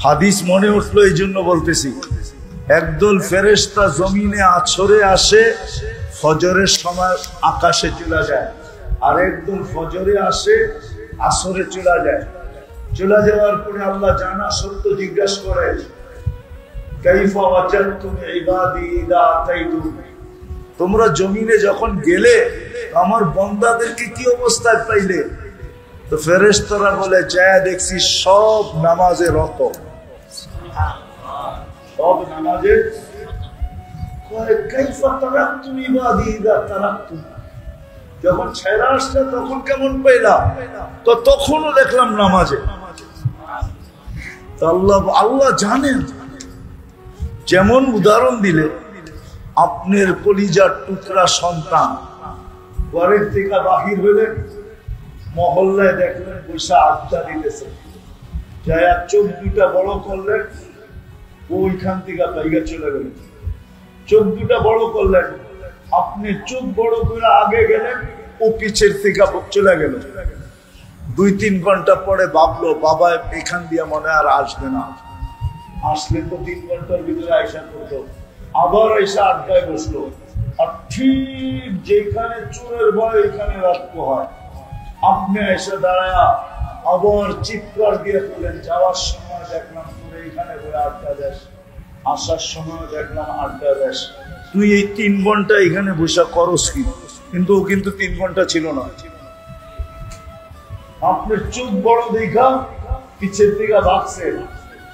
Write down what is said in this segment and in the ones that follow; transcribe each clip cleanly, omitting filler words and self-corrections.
হাদিস মনে উঠলো এই জন্য বলতেছি। একদল ফেরেশতা জমিনে আছরে আসে, ফজরের সময় আকাশে চলে যায়, আর একদল ফজরে আসে, আসরে চলে যায়। চলে যাওয়ার পরে আল্লাহ জানা সত্য জিজ্ঞাসা করে, কাইফা ওয়াজাদতুম ইবাদি ইযা আতাইতু, তোমরা জমিনে যখন গেলে আমার বান্দাদেরকে কি অবস্থায় পাইলে? তো ফেরেশতারা বলে, যায় দেখছি সব নামাজে রত, সব নামাজে। কাইফা তারাকতুম ইবাদি ইযা তারাকতুম, যখন ছেড়ে আসলে তখন কেমন পাইলা? তো তখনও দেখলাম নামাজে। আল্লাহ জানেন। যেমন উদাহরণ দিলে, আপনার কলিজার টুকরা সন্তান ঘরের থেকে বাহির হইলেন, মহল্লায় দেখলেন বৈশা আড্ডা দিতেছে, যায় চোখ দুটা বড় করলেন, ওইখান থেকে বাইরে চলে গেলেন। চোখ দুটা বড় করলেন, আপনি চোখ বড় করে আগে গেলেন, ও পিছের থেকে চলে গেল। 2-3 ঘন্টা পরে ভাবলো, বাবা এখান দিয়ে মনে আর আসবে না, আসলে তো 3 ঘন্টার ভিতরে আয়সা করতো। আবার আয়সা আড্ডায় বসলো, আর ঠিক যেখানে চোরের ভয় এখানে রাখতে হয়, আপনি এসে দাঁড়ায় আবার চিৎকার দিয়ে বললেন, যাওয়ার সময় দেখলাম তোরে এখানে বলে আড্ডা দেশ, আসার সময় দেখলাম আড্ডা দেশ, তুই এই 3 ঘন্টা এখানে বসে করস কি? কিন্তু ও কিন্তু 3 ঘন্টা ছিল না। আপনার চোখ বড় দেখা পিছের দিকে ভাগছে,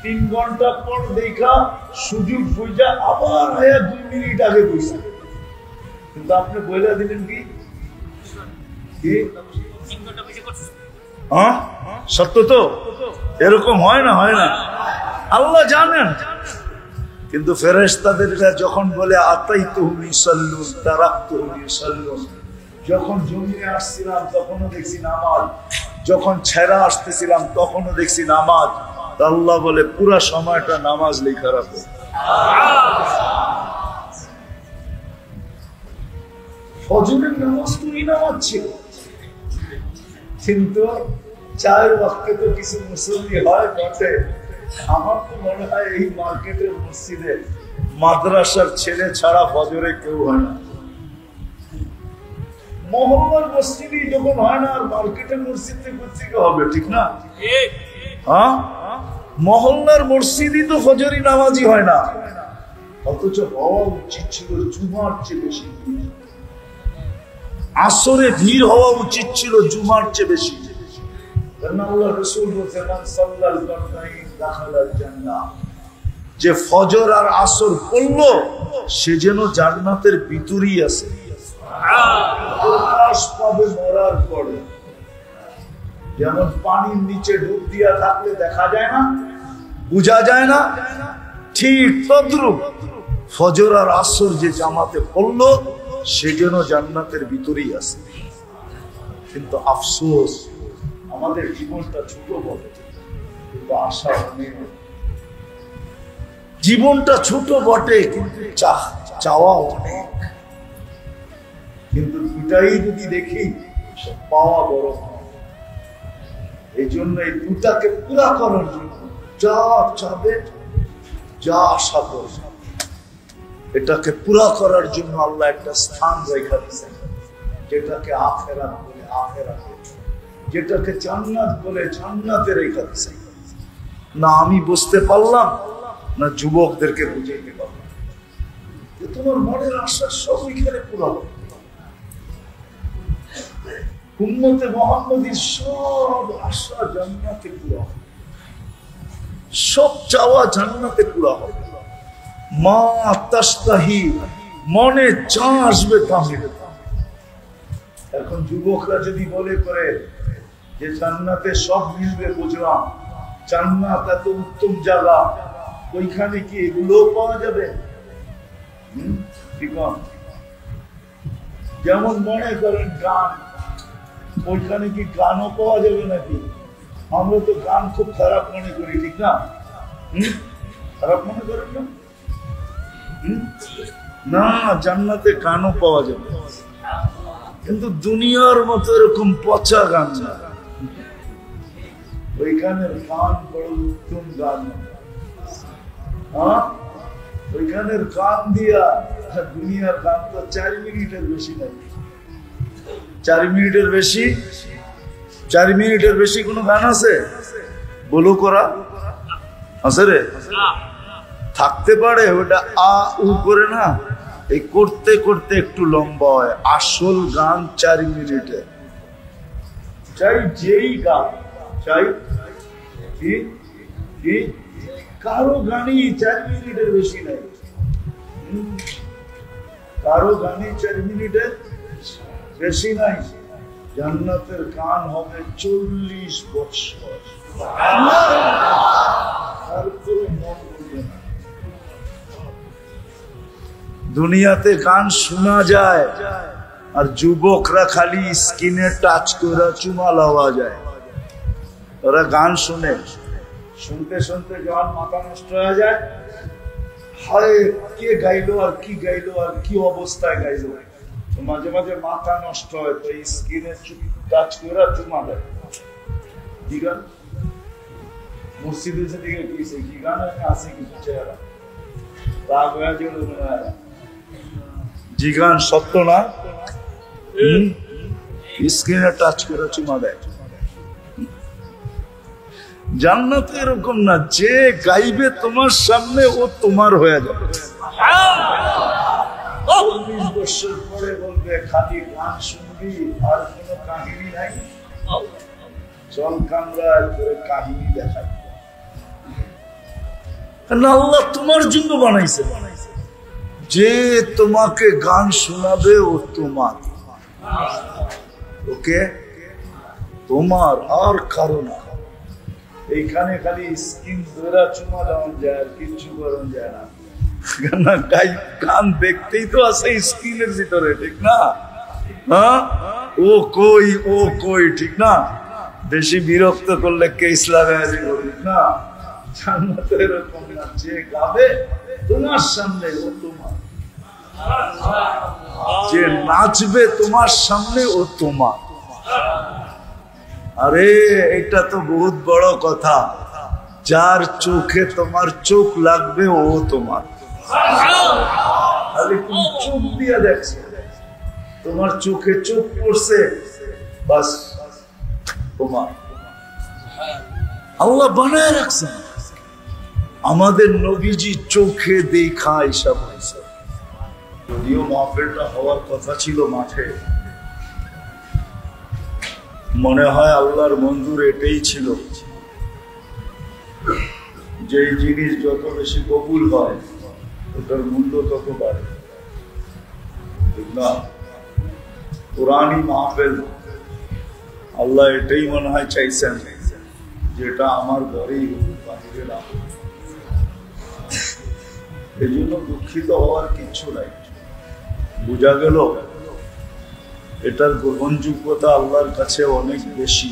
3 ঘন্টা পর দেখা সুযোগ বুঝা আবার 2 মিনিট আগে বসে। কিন্তু আপনি বইলা দিলেন কি সত্য তো? এরকম হয় না, হয় না? আল্লাহ জানেন। কিন্তু ফেরেশতাদেরকে যখন বলে আতাইতুহুম ইউসাল্লুন তারাকতুহুম ইউসাল্লুন, যখন জমিনে আসছিলাম তখনও দেখছি নামাজ, যখন ছেড়া আসতেছিলাম তখনও দেখছি নামাজ। আল্লাহ বলে পুরা সময়টা নামাজ লেখা রাখো। ফজরের নামাজ তুই নামাজ ছিল, কিন্তু 4 ওয়াক্তে তো কিছু মুসল্লি হয় বটে। আমার তো মনে হয় এই মার্কেটের মসজিদে মাদ্রাসার ছেলে ছাড়া ফজরে কেউ হয় না। মহল্লার মসজিদে যখন হয় না, আর মার্কেটের মসজিদে কোথেকে হবে? ঠিক না? হ্যাঁ, মহল্লার মসজিদই তো ফজরি নামাজি হয় না, অথচ হওয়া উচিত ছিল জুমার চেয়ে বেশি। আসরে ভিড় হওয়া উচিত ছিল জুমার চেয়ে বেশি। যে ফজর আর আসর পড়লো সে যেন জান্নাতের ভিতরেই আছে। পাবে মরার পরে, যেমন পানির নিচে ডুব দিয়া থাকলে দেখা যায় না, বোঝা যায় না, ঠিক তদ্রূপ ফজর আর আসর যে জামাতে পড়লো সে যেন জান্নাতের ভিতরেই আছে। কিন্তু আফসোস, আমাদের জীবনটা ছোট বটে, কিন্তু আশা অনেক। জীবনটা ছোট বটে, কিন্তু চাওয়া অনেক। কিন্তু দুটাই যদি দেখি, পাওয়া বড়। এই জন্য এই দুটাকে পুরা করার জন্য যা চাবে, যা আশা করবে, এটাকে পুরা করার জন্য আল্লাহ একটা স্থান রেখা দিয়েছেন, যেটাকে আখিরাত বলে আখিরাতে, যেটাকে জান্নাত বলে জান্নাতে রেখা দিয়েছেন। না আমি বুঝতে পারলাম, না যুবকদেরকে বুঝাইতে পারলাম। তোমার মনের আশা সব ওইখানে পুরা হবে। উম্মতে মুহাম্মাদীর সব আশা জান্নাতে পুরা হবে, সব চাওয়া জান্নাতে পুরা হবে। মা তাস্তাহি, মনে যা আসবে তা মিলবে। এখন যুবকরা যদি বলে করে যে জান্নাতে সব মিলবে, বুঝলাম জান্নাত এত উত্তম জায়গা, ওইখানে কি এগুলো পাওয়া যাবে? যেমন মনে করেন গান, ওইখানে কি গানও পাওয়া যাবে নাকি? আমরা তো গান খুব খারাপ মনে করি, ঠিক না? খারাপ মনে করেন না? না, জান্নাতে গানও পাওয়া যাবে, কিন্তু দুনিয়ার মতো এরকম পচা গান না। ওইখানের গান বড় উত্তম গান। ওইখানের গান দিয়া দুনিয়ার গান তো 4 মিনিটের বেশি নাই। 4 মিনিটের বেশি, 4 মিনিটের বেশি কোন গান আছে? বলো করা আছে রে? থাকতে পারে ওটা আ উ করে না, এই করতে করতে একটু লম্বা হয়। আসল গান 4 মিনিটে, চাই যেই গান চাই, কি কারো গানই 4 মিনিটের বেশি নাই। কারো গানই 4 মিনিটের বেশি নাই। জান্নাতের গান হবে 40 বছর। দুনিয়াতে গান শোনা যায় আর যুবকরা খালি স্কিনে টাচ করে চুমা লওয়া যায়। ওরা গান শুনে, শুনতে শুনতে যখন মাথা নষ্ট হয়ে যায়, হায় কে গাইলো আর কি গাইলো আর কি অবস্থায় গাইলো, মাঝে মাঝে মাথা নষ্ট হয়, তো স্কিনে টাচ করে চুমা দেয়। কি গান মসজিদে দিকে গিয়েছে, কি গান আছে কিছু চেহারা রাগ হয়ে গেল, জি গান সত্য না, স্ক্রিনে টাচ করে চুমা দেয়। জান্নাত এরকম না, যে গাইবে তোমার সামনে ও তোমার হয়ে যাবে। 40 বছর পরে বলবে খালি গান শুনবি আর কোনো কাহিনী নাই, চল কামরা করে কাহিনী দেখায়। আল্লাহ তোমার জন্য বানাইছে, যে তোমাকে গান শোনাবে ও তোমার, ওকে তোমার আর কারো না। এইখানে খালি স্কিন ধরা চুমা দেওয়া যায় আর কিচ্ছু করানো যায় না। গান দেখতেই তো আছে স্কিনের ভিতরে, ঠিক না? হ্যাঁ, ও কই ও কই, ঠিক না? বেশি বিরক্ত করলে কে ইসলামে আসবে, ঠিক না? জান্নাতে এরকম না, যে গাবে তোমার সামনে ও তোমার, যে নাচবে তোমার সামনে ও তোমার। আরে এটা তো বহুত বড় কথা, যার চোখে তোমার চোখ লাগবে ও তোমার। আরে তুমি চোখ দিয়ে দেখছো, তোমার চোখে চোখ পড়ছে, বাস তোমার। আল্লাহ বানায় রাখছেন, আমাদের নবীজি চোখে দেখা হিসাব হয়েছে। যদিও মাহফিলটা হওয়ার কথা ছিল মাঠে, মনে হয় আল্লাহর মঞ্জুর এটাই ছিল, যে জিনিস যত বেশি কবুল হয় ওটার মূল্য তত বাড়ে, ঠিক না? পুরানি মাহফিল আল্লাহ এটাই মনে হয় চাইছেন, যেটা আমার ঘরেই বাহিরে না। এই জন্য দুঃখিত হওয়ার কিছু নাই। বোঝা গেল এটার গ্রহণযোগ্যতা আল্লাহর কাছে অনেক বেশি।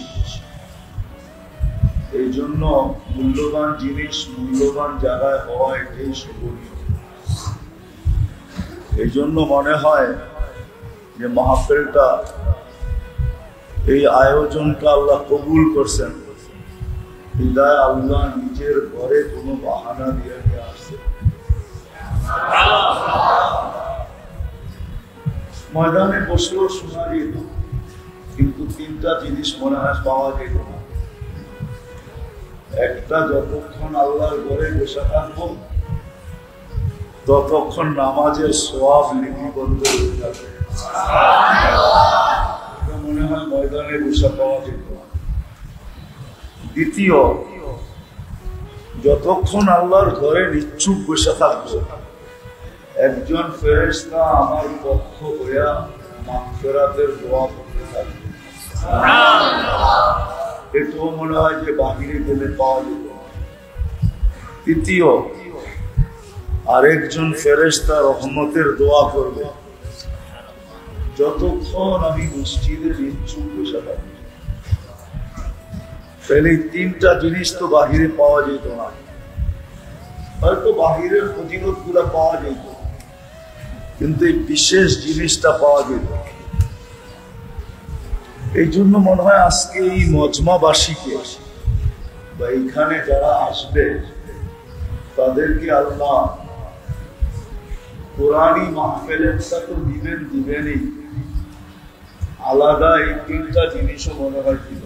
এই জন্য মূল্যবান জিনিস মূল্যবান জায়গায় হওয়া এটাই শোভনীয়। এই জন্য মনে হয় যে মাহফিলটা, এই আয়োজনটা আল্লাহ কবুল করছেন। হৃদয় আল্লাহ নিজের ঘরে কোনো বাহানা দিয়ে নিয়ে আসছে। ময়দানে বসলেও শোনা যেত, কিন্তু 3টা জিনিস মনে হয় পাওয়া যেত না। একটা, যতক্ষণ আল্লাহর ঘরে বসে থাকবো ততক্ষণ নামাজের সওয়াব লিপিবদ্ধ হয়ে যাবে, মনে হয় ময়দানে বসে পাওয়া যেত না। দ্বিতীয়, যতক্ষণ আল্লাহর ঘরে নিশ্চুপ বসে থাকবো একজন ফেরেশতা আমার পক্ষ হইয়া মাগফিরাতের দোয়া করতে থাকবে, এটাও মনে হয় যে বাহিরে গেলে পাওয়া যেত। তৃতীয়, আরেকজন ফেরেশতা রহমতের দোয়া করবে যতক্ষণ আমি মসজিদে নিশ্চুপ বসে থাকবো। তাহলে এই 3টা জিনিস তো বাহিরে পাওয়া যেত না। হয়তো বাহিরের ফজিলত গুলা পাওয়া যেত, কিন্তু এই বিশেষ জিনিসটা পাওয়া যেত। এই জন্য মনে হয় আজকে এই মজমাবাসীকে বা এইখানে যারা আসবে তাদেরকে আল্লাহ কোরআনী মাহফিলের সাথে দিবেনই, আলাদা এই তিনটা জিনিসও মনে হয় ছিল।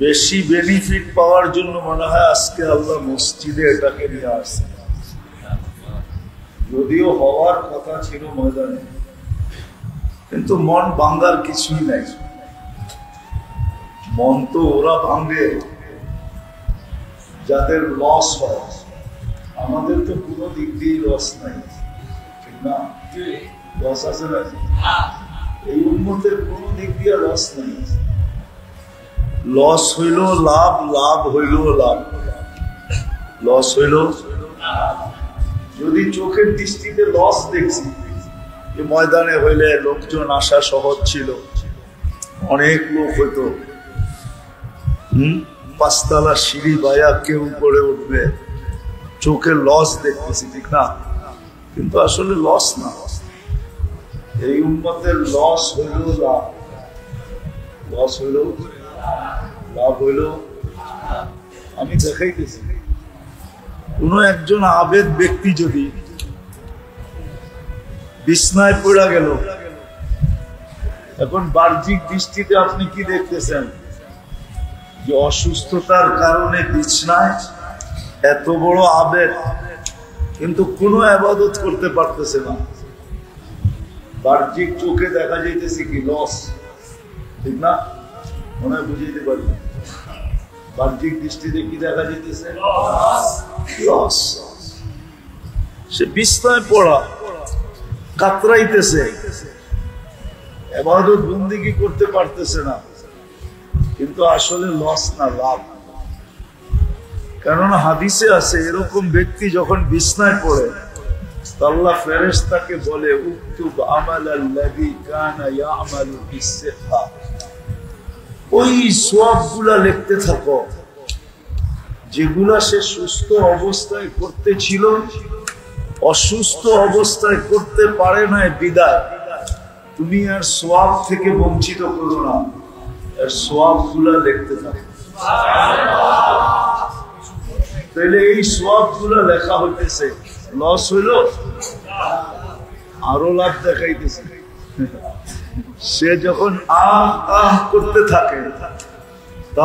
বেশি বেনিফিট পাওয়ার জন্য মনে হয় আজকে আল্লাহ মসজিদে এটাকে নিয়ে আসছে, যদিও হওয়ার কথা ছিল ময়দানে, কিন্তু মন ভাঙ্গার কিছুই নাই। মন তো ওরা ভাঙ্গে যাদের লস হয়, আমাদের তো কোনো দিক দিয়ে লস নাই, ঠিক না? লস আছে না? এই উন্মতের কোনো দিক দিয়ে লস নাই। লস হইল লাভ, লাভ হইল লাভ, লস হইল। যদি চোখের দৃষ্টিতে লস দেখছি, যে ময়দানে হইলে লোকজন আসা সহজ ছিল, অনেক লোক হইতো, পাঁচতলা সিঁড়ি বায়া কেউ উপরে উঠবে, চোখে লস দেখতেছি, ঠিক না? কিন্তু আসলে লস না, এই উম্মতের লস হইল লাভ, লস হইল লাভ হইল। আমি দেখাইতেছি, কোন একজন আবেদ ব্যক্তি যদি বিছনায় পড়া গেল, এখন বাহ্যিক দৃষ্টিতে আপনি কি দেখতেছেন? যে অসুস্থতার কারণে বিছনায়, এত বড় আবেদ কিন্তু কোনো ইবাদত করতে পারতেছে না। বাহ্যিক চোখে দেখা যাইতেছে কি লস, ঠিক না? মনে হয় বুঝাইতে পারি, বাহ্যিক দৃষ্টিতে কি দেখা যাইতেছে? লস। সে বিছনায় পড়া, কাতরাইতেছে, ইবাদত বন্দেগী করতে পারতেছে না, কিন্তু আসলে লস না, লাভ। কেননা হাদিসে আছে এরকম ব্যক্তি যখন বিছনায় পড়ে, আল্লাহ ফেরেশতাকে বলে, উকতুব আমালাল্লাযী কানা ইয়ামালু বিস-সিহহা, ওই সওয়াবগুলা লিখতে থাকো যেগুলা সে সুস্থ অবস্থায় করতে ছিল, অসুস্থ অবস্থায় করতে পারে না, বিদায় তুমি আর সওয়াব থেকে বঞ্চিত করো না, আর সওয়াবগুলা লিখতে থাকো। তাহলে এই সওয়াবগুলা লেখা হইতেছে, লস হইল, আরো লাভ দেখাইতেছে। সে যখন আহ আহ করতে থাকে,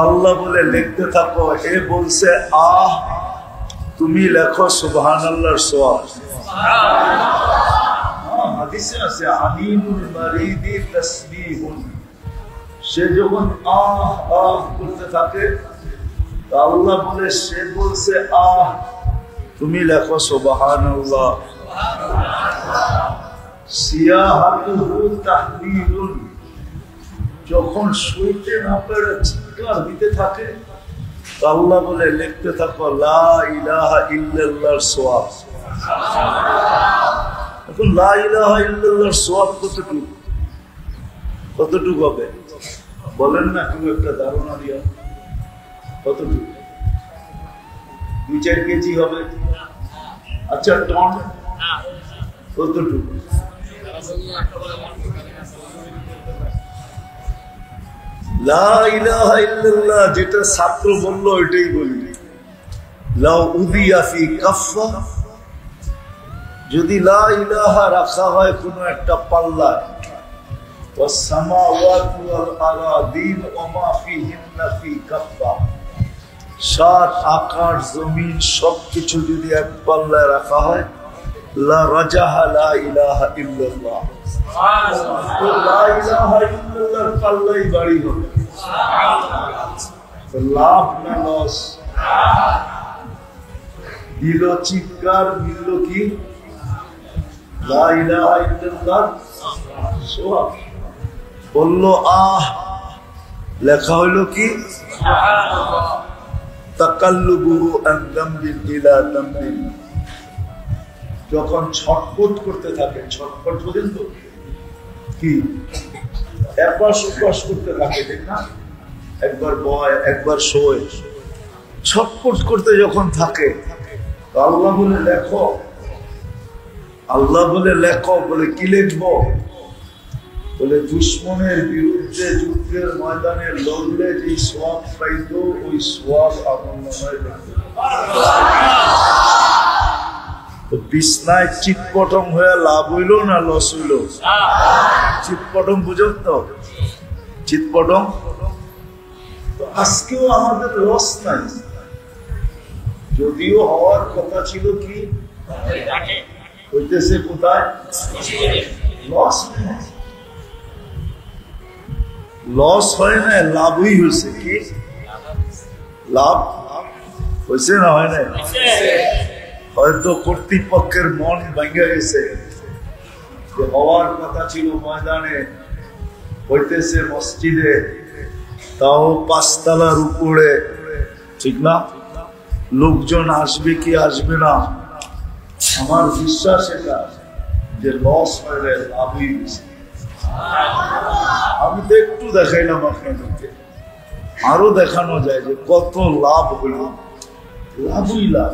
আল্লাহ বলে লিখতে থাকো, হে বলছে আহ, তুমি লেখো সুবহানাল্লাহর সওয়াব। হাদিসে আছে আনিনুল মারিদি তাসবিহুন, সে যখন আহ আহ করতে থাকে, আল্লাহ বলে, সে বলছে আহ, তুমি লেখো সুবহানাল্লাহ। সিয়াহাতুহু তাহলিলুন, যখন শুইতে না পারে চিৎকার দিতে থাকে, আল্লাহ বলে লিখতে থাকো লা ইলাহা ইল্লাল্লাহর সওয়াব। এখন লা ইলাহা ইল্লাল্লাহর সওয়াব কতটুকু, কতটুকু হবে বলেন না? কেউ একটা ধারণা দিয়া, কতটুকু? 2-4 কেজি হবে? আচ্ছা, টন কতটুকু? লা ইলাহা ইল্লাল্লাহ যেটা ছাত্র বললো ওইটাই বলি, লাউ উদিয়া ফি কাফা, যদি লা ইলাহা রাখা হয় কোন একটা পাল্লায়, ওয়াস সামাওয়াতু ওয়াল আরাদিন ওয়া মা ফিহিন্না ফি কাফা, 7 আকাশ জমিন সবকিছু যদি এক পাল্লায় রাখা হয়, লা রাজাহা লা ইলাহা ইল্লাল্লাহ, লা ইলাহা ইল্লাল্লাহর পাল্লাই বাড়ি হবে। লাভ না লস? দিল চিৎকার, মিলল কি? লা ইলাহা ইল্লাল্লাহ সওয়াব। বললো আহ, লেখা হইল কি? তাকাল্লুবুহু আন যামবিন ইলা যামবিন, যখন ছটফট করতে থাকে, ছটফট বলেন তো কি, একবার সুপাস করতে থাকে, ঠিক না? একবার বয়, একবার শোয়, ছটফট করতে যখন থাকে, আল্লাহ বলে লেখো, আল্লাহ বলে লেখো, বলে কি লিখবো? বলে দুশ্মনের বিরুদ্ধে যুদ্ধের ময়দানে লড়লে যে সোয়াব পাইত ওই সোয়াব আমলনামায় দেখতে। তো বিছনায় চিৎপটং হয়ে লাভ হইল না লস হইল? চিৎপটং বুঝুন তো, চিৎপটং। আজকেও আমাদের লস নাই, যদিও হওয়ার কথা ছিল কি হইতেছে কোথায়? লস লস হয় না, লাভই হয়েছে। কি লাভ হয়েছে না হয় না? হয়তো কর্তৃপক্ষের মন ভেঙে গেছে যে হওয়ার কথা ছিল ময়দানে, হইতেছে মসজিদে, তাও 5 তলার উপরে, ঠিক না? লোকজন আসবে কি আসবে না? আমার বিশ্বাস এটা যে লস হয়ে লাভই হয়েছে। আমি তো একটু দেখাইলাম আপনাদেরকে, আরো দেখানো যায় যে কত লাভ হইল। লাভই লাভ,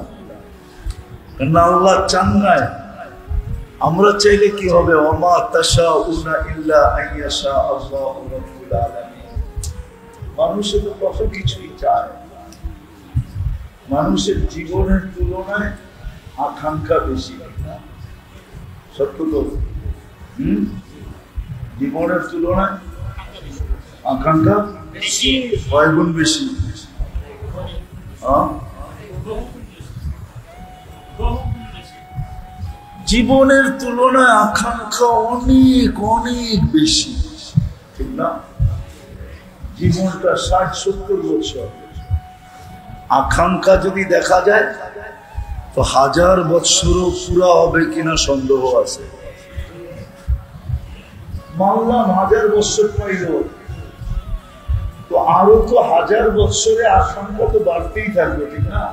কারণ আল্লাহ চান নাই। আমরা চাইলে কি হবে? ওমা তাশাউনা ইল্লা আইয়াশা আল্লাহু রাব্বুল আলামিন। মানুষের তো কত কিছুই চায়। মানুষের জীবনের তুলনায় আকাঙ্ক্ষা বেশি, সত্য তো? জীবনের তুলনায় আকাঙ্ক্ষা কয় গুণ বেশি? জীবনের তুলনায় আকাঙ্ক্ষা অনেক অনেক বেশি, ঠিক না? জীবনটা 60-70 বছর, আকাঙ্ক্ষা যদি দেখা যায় তো 1000 বছরও পুরা হবে কিনা সন্দেহ আছে। মানলাম 1000 বছর পাইল, তো আরো তো 1000 বছরে আকাঙ্ক্ষা তো বাড়তেই থাকবে, ঠিক না?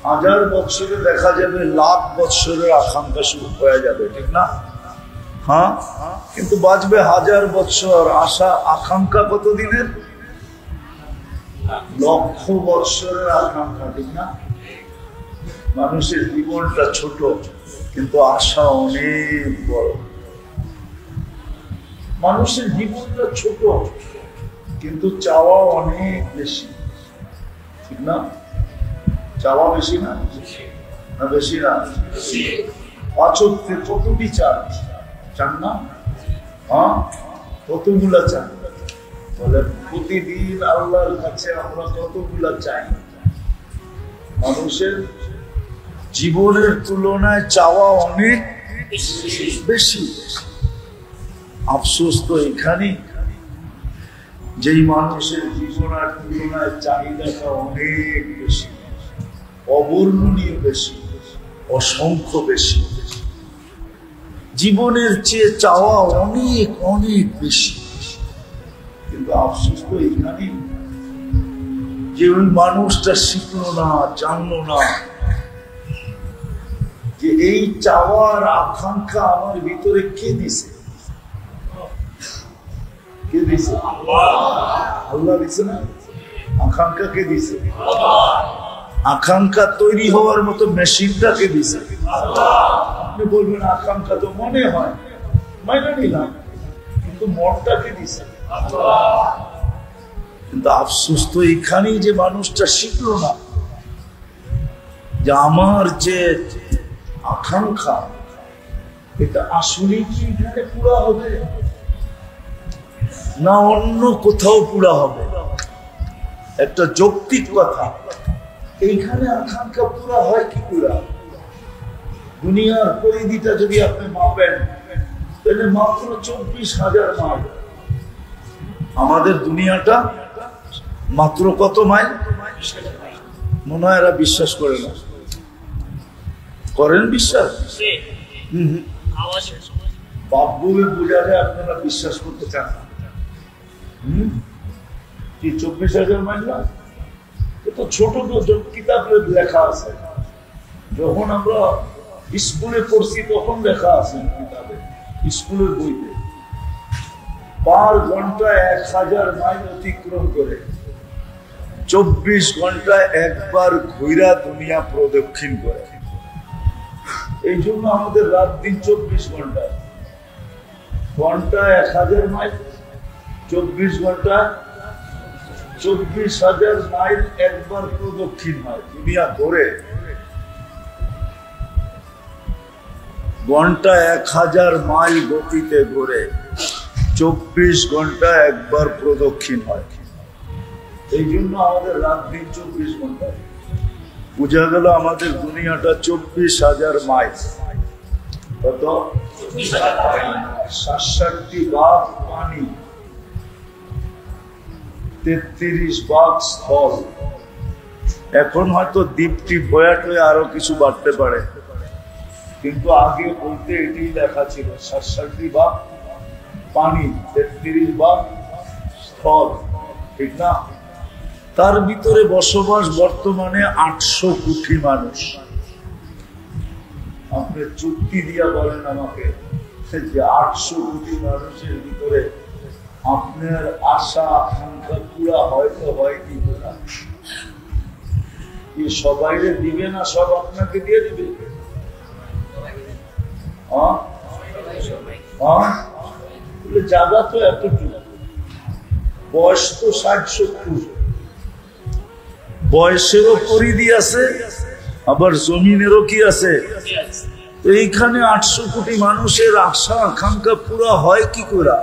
1000 বছরে দেখা যাবে লাখ বছরের আকাঙ্ক্ষা শুরু হয়ে যাবে, ঠিক না? হ্যাঁ, কিন্তু বাঁচবে 1000 বছর, আশা আকাঙ্ক্ষা কতদিনের? লক্ষ বছরের আকাঙ্ক্ষা, ঠিক না? মানুষের জীবনটা ছোট কিন্তু আশা অনেক বড়। মানুষের জীবনটা ছোট কিন্তু চাওয়া অনেক বেশি, ঠিক না? চাওয়া বেশি না? না বেশি না? 5 ওয়াক্তে কতটি চান না? হ্যাঁ, কতগুলা চান? বলে প্রতিদিন আল্লাহর কাছে আমরা কতগুলা চাই? মানুষের জীবনের তুলনায় চাওয়া অনেক বেশি। আফসোস তো এখানে, যেই মানুষের জীবনের তুলনায় চাহিদাটা অনেক বেশি, অবর্ণনীয় বেশি, অসংখ্য বেশি। জীবনের চেয়ে চাওয়া অনেক অনেক বেশি, কিন্তু আফসোস তো এখানে যে ওই মানুষটা শিখলো না, জানলো না যে এই চাওয়ার আকাঙ্ক্ষা আমার ভিতরে কে দিছে? কে দিছে? আল্লাহ দিছে না? আকাঙ্ক্ষা কে দিছে? আকাঙ্ক্ষা তৈরি হওয়ার মতো মেশিনটা কে দিছে? আপনি বলবেন আকাঙ্ক্ষা তো মনে হয়, মাইনে নিলাম, কিন্তু মনটা কে দিছে? কিন্তু আফসোস তো এখানেই যে মানুষটা শিখলো না যে আমার যে আকাঙ্ক্ষা এটা আসলে কি এখানে পুরা হবে না অন্য কোথাও পুরা হবে। একটা যৌক্তিক কথা, এইখানে আকাঙ্ক্ষা পুরা হয় কি পুরা? দুনিয়ার পরিধিটা যদি আপনি মাপেন তাহলে মাত্র 24,000 মাইল। আমাদের দুনিয়াটা মাত্র কত মাইল? মনে হয় এরা বিশ্বাস করে না। করেন বিশ্বাস? বাপগুলো বোঝা যায় আপনারা বিশ্বাস করতে চান না। কি 24,000 মাইল না? তো ছোট কিতাবে লেখা আছে, যখন আমরা স্কুলে পড়ছি তখন লেখা আছে কিতাবে, স্কুলের বইতে। পার ঘন্টায় 1000 মাইল অতিক্রম করে 24 ঘন্টায় একবার ঘুরা দুনিয়া প্রদক্ষিণ করে। এই জন্য আমাদের রাত দিন 24 ঘন্টা। ঘন্টা 1000 মাইল, 24 ঘন্টা 24,000 মাইল একবার প্রদক্ষিণ হয় দুনিয়া ঘোরে। ঘন্টা 1000 মাইল গতিতে ঘোরে, 24 ঘন্টা একবার প্রদক্ষিণ হয়। এই জন্য আমাদের রাত দিন 24 ঘন্টা। বুঝা গেল আমাদের দুনিয়াটা 24,000 মাইল। কত? 67 ভাগ পানি, 33 ভাগ স্থল। এখন হয়তো দ্বীপটি বয়াট হয়ে আরো কিছু বাড়তে পারে, কিন্তু আগে বলতে এটি লেখা ছিল 67 ভাগ পানি, 33 ভাগ স্থল, ঠিক না? তার ভিতরে বসবাস বর্তমানে 800 কোটি মানুষ। আপনি চুক্তি দিয়া বলেন আমাকে যে 800 কোটি মানুষের ভিতরে আপনার আশা আকাঙ্ক্ষা পুরা হয়তো হয় কি না? কি সবাইরে দিবে না সব আপনাকে দিয়ে দিবে? জায়গা তো এতটুকু, বয়স তো 60-70, বয়সেরও পরিধি আছে, আবার জমিনেরও কি আছে। তো এইখানে 800 কোটি মানুষের আশা আকাঙ্ক্ষা পুরা হয় কি করে?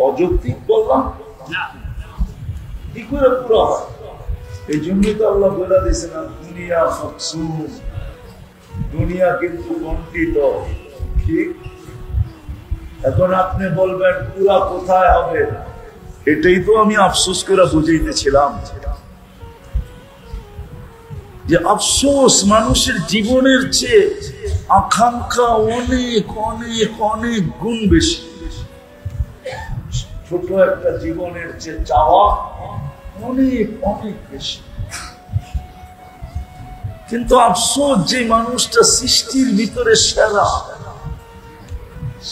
অযৌক্তিক বললাম, কি করে পুরা হয়? এই জন্যই তো আল্লাহ বলে দিয়েছেন দুনিয়া মাকসুম, দুনিয়া কিন্তু বন্টিত। ঠিক? এখন আপনি বলবেন পুরা কোথায় হবে? এটাই তো আমি আফসোস করে বুঝাইতেছিলাম যে আফসোস মানুষের জীবনের চেয়ে আকাঙ্ক্ষা অনেক অনেক অনেক গুণ বেশি। ছোট একটা জীবনের চেয়ে চাওয়া অনেক অনেক বেশি। কিন্তু আফসোস যে মানুষটা সৃষ্টির ভিতরে সেরা,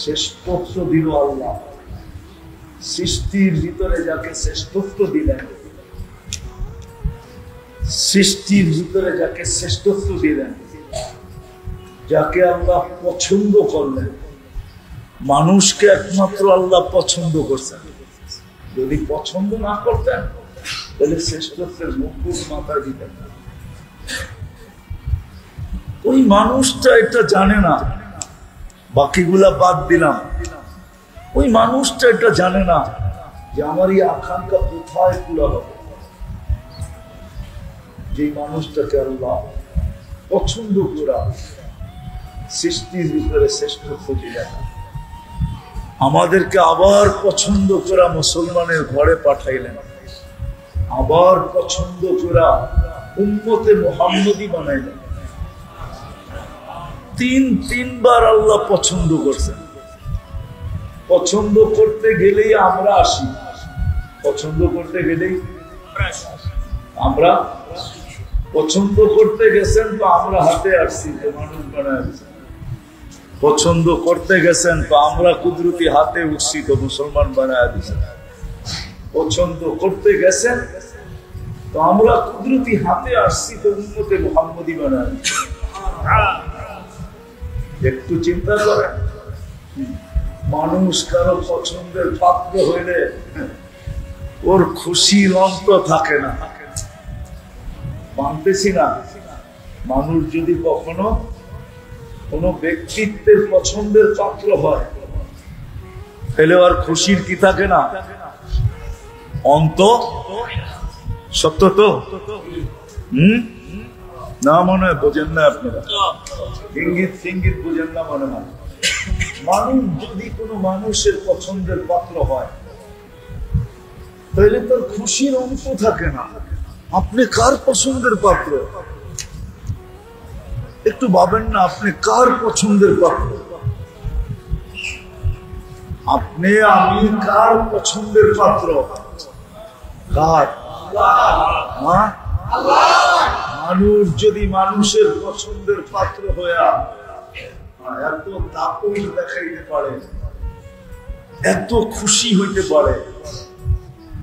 শ্রেষ্ঠত্ব দিল আল্লাহ, সৃষ্টির ভিতরে যাকে শ্রেষ্ঠত্ব দিলেন, সৃষ্টির ভিতরে যাকে শ্রেষ্ঠত্ব দিলেন, যাকে আল্লাহ পছন্দ করলেন। মানুষকে একমাত্র আল্লাহ পছন্দ করছেন, যদি পছন্দ না করতেন তাহলে শ্রেষ্ঠত্বের মুকুট মাথায় দিতেন না। ওই মানুষটা এটা জানে না, বাকিগুলা বাদ দিলাম। ওই মানুষটা এটা জানে না যে আমার এই আকাঙ্ক্ষা কোথায় পুরা হবে। যে মানুষটাকে আল্লাহ পছন্দ করা, সৃষ্টির ভিতরে শ্রেষ্ঠত্ব দিলেন, আমাদেরকে আবার পছন্দ করা মুসলমানের ঘরে পাঠাইলেন, আবার পছন্দ করা উম্মতে মুহাম্মদী বানাইলেন। তিনবার আল্লাহ পছন্দ করছেন। পছন্দ করতে গেলেই আমরা আসি, পছন্দ করতে গেলেই আমরা, পছন্দ করতে গেছেন তো আমরা হাতে আসছি, তো মানুষ বানায়। পছন্দ করতে গেছেন তো আমরা কুদরতি হাতে উঠছি, তো মুসলমান বানায় দিচ্ছেন। পছন্দ করতে গেছেন তো আমরা কুদরতি হাতে আসছি, তো উম্মতে মুহাম্মদী বানায় দিচ্ছি। একটু চিন্তা করেন, মানুষ কারো পছন্দের পাত্র হইলে ওর খুশির অন্ত থাকে না। মানতেছি না, মানুষ যদি কখনো কোনো ব্যক্তিত্বের পছন্দের পাত্র হয় তাহলে আর খুশির কি থাকে না, অন্ত। সত্য তো? না মনে হয় বোঝেন না আপনারা, ইঙ্গিত সিঙ্গিত বোঝেন না মনে হয়। মানুষ যদি কোনো মানুষের পছন্দের পাত্র হয় তাহলে তার খুশির অন্ত থাকে না। আপনি কার পছন্দের পাত্র? একটু ভাবেন না, আপনি কার পছন্দের পাত্র? আপনি আমি কার পছন্দের পাত্র? কার? মানুষ যদি মানুষের পছন্দের পাত্র হইয়া এত দাপট দেখাইতে পারে, এত খুশি হইতে পারে,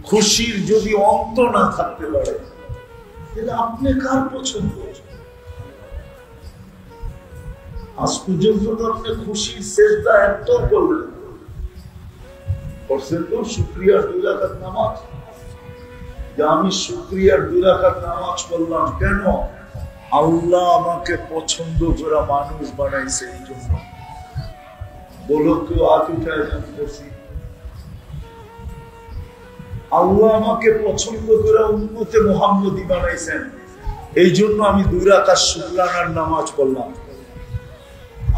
খুশির যদি অন্ত না থাকতে পারে, তাহলে আপনি কার পছন্দ? আজ পর্যন্ত তো আপনি খুশির সেজদা এত করলেন, করছেন তো শুকরিয়ার 2 রাকাত নামাজ, যে আমি শুকরিয়ার 2 রাকাত নামাজ পড়লাম কেন? আল্লাহ আমাকে পছন্দ করা মানুষ বানাইছে এই জন্য। বলো কেউ হাত উঠায় করছি, আল্লাহ আমাকে পছন্দ করে উম্মতে মুহাম্মদী বানাইছেন, এই জন্য আমি 2 রাকাত শুকরানার নামাজ পড়লাম।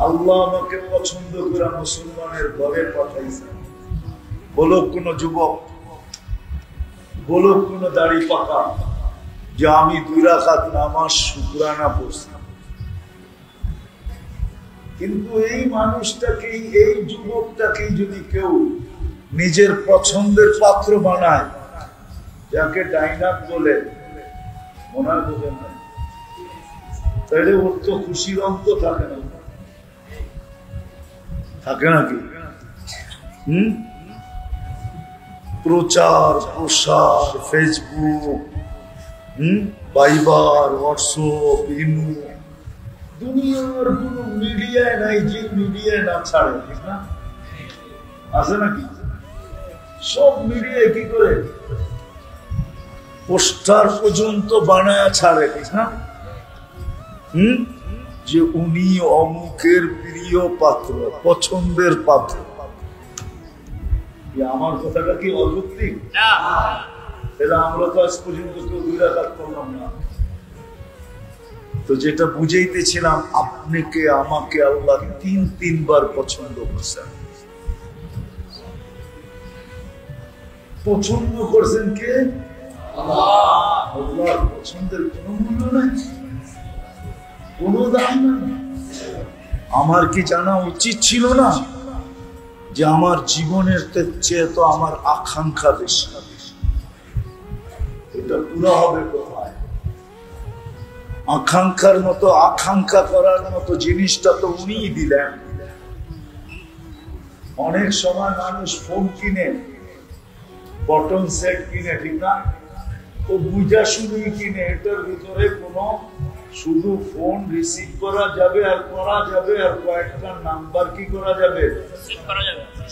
আল্লাহ আমাকে পছন্দ করে মুসলমানের ঘরে পাঠাইছেন। বলো কোন যুবক, বলো কোন দাড়ি পাকা যে আমি 2 রাকাত নামাজ শুকরানা পড়ছি। কিন্তু এই মানুষটাকেই, এই যুবকটাকেই যদি কেউ নিজের পছন্দের পাত্র বানায়, যাকে ডাইনাক বলে, মনে হয় বোঝেন না, তাহলে ওর তো খুশির অন্ত থাকে না, থাকে নাকি? প্রচার প্রসার, ফেসবুক, ভাইবার, হোয়াটসঅ্যাপ, ইমো, দুনিয়ার কোন মিডিয়ায় নাই যে মিডিয়ায় না ছাড়ে, ঠিক না? আছে নাকি? সব মিডিয়ায় কি করে পোস্টার পর্যন্ত বানায় ছাড়ে, ঠিক না? যে উনি অমুকের প্রিয় পাত্র, পছন্দের পাত্র। আমার কথাটা কি অযৌক্তিক? তাহলে আমরা তো আজ পর্যন্ত কেউ 2 রাকাত করলাম না। তো যেটা বুঝাইতেছিলাম, আপনাকে আমাকে আল্লাহ 3 বার পছন্দ করছেন। পছন্দ করছেন কে? আল্লাহর পছন্দের কোন মূল্য নাই, কোন দাম নাই। আমার কি জানা উচিত ছিল না যে আমার জীবনের চেয়ে তো আমার আকাঙ্ক্ষা বেশি, এটা পুরো হবে কোথায়? আকাঙ্ক্ষার মতো, আকাঙ্ক্ষা করার মতো জিনিসটা তো উনিই দিলেন। অনেক সময় মানুষ ফোন কিনে, বটন সেট কিনে, ঠিক না? ও বুঝা শুরুই কিনে, এটার ভিতরে কোনো শুধু ফোন রিসিভ করা যাবে আর করা যাবে আর কয়েকটা নাম্বার কি করা যাবে,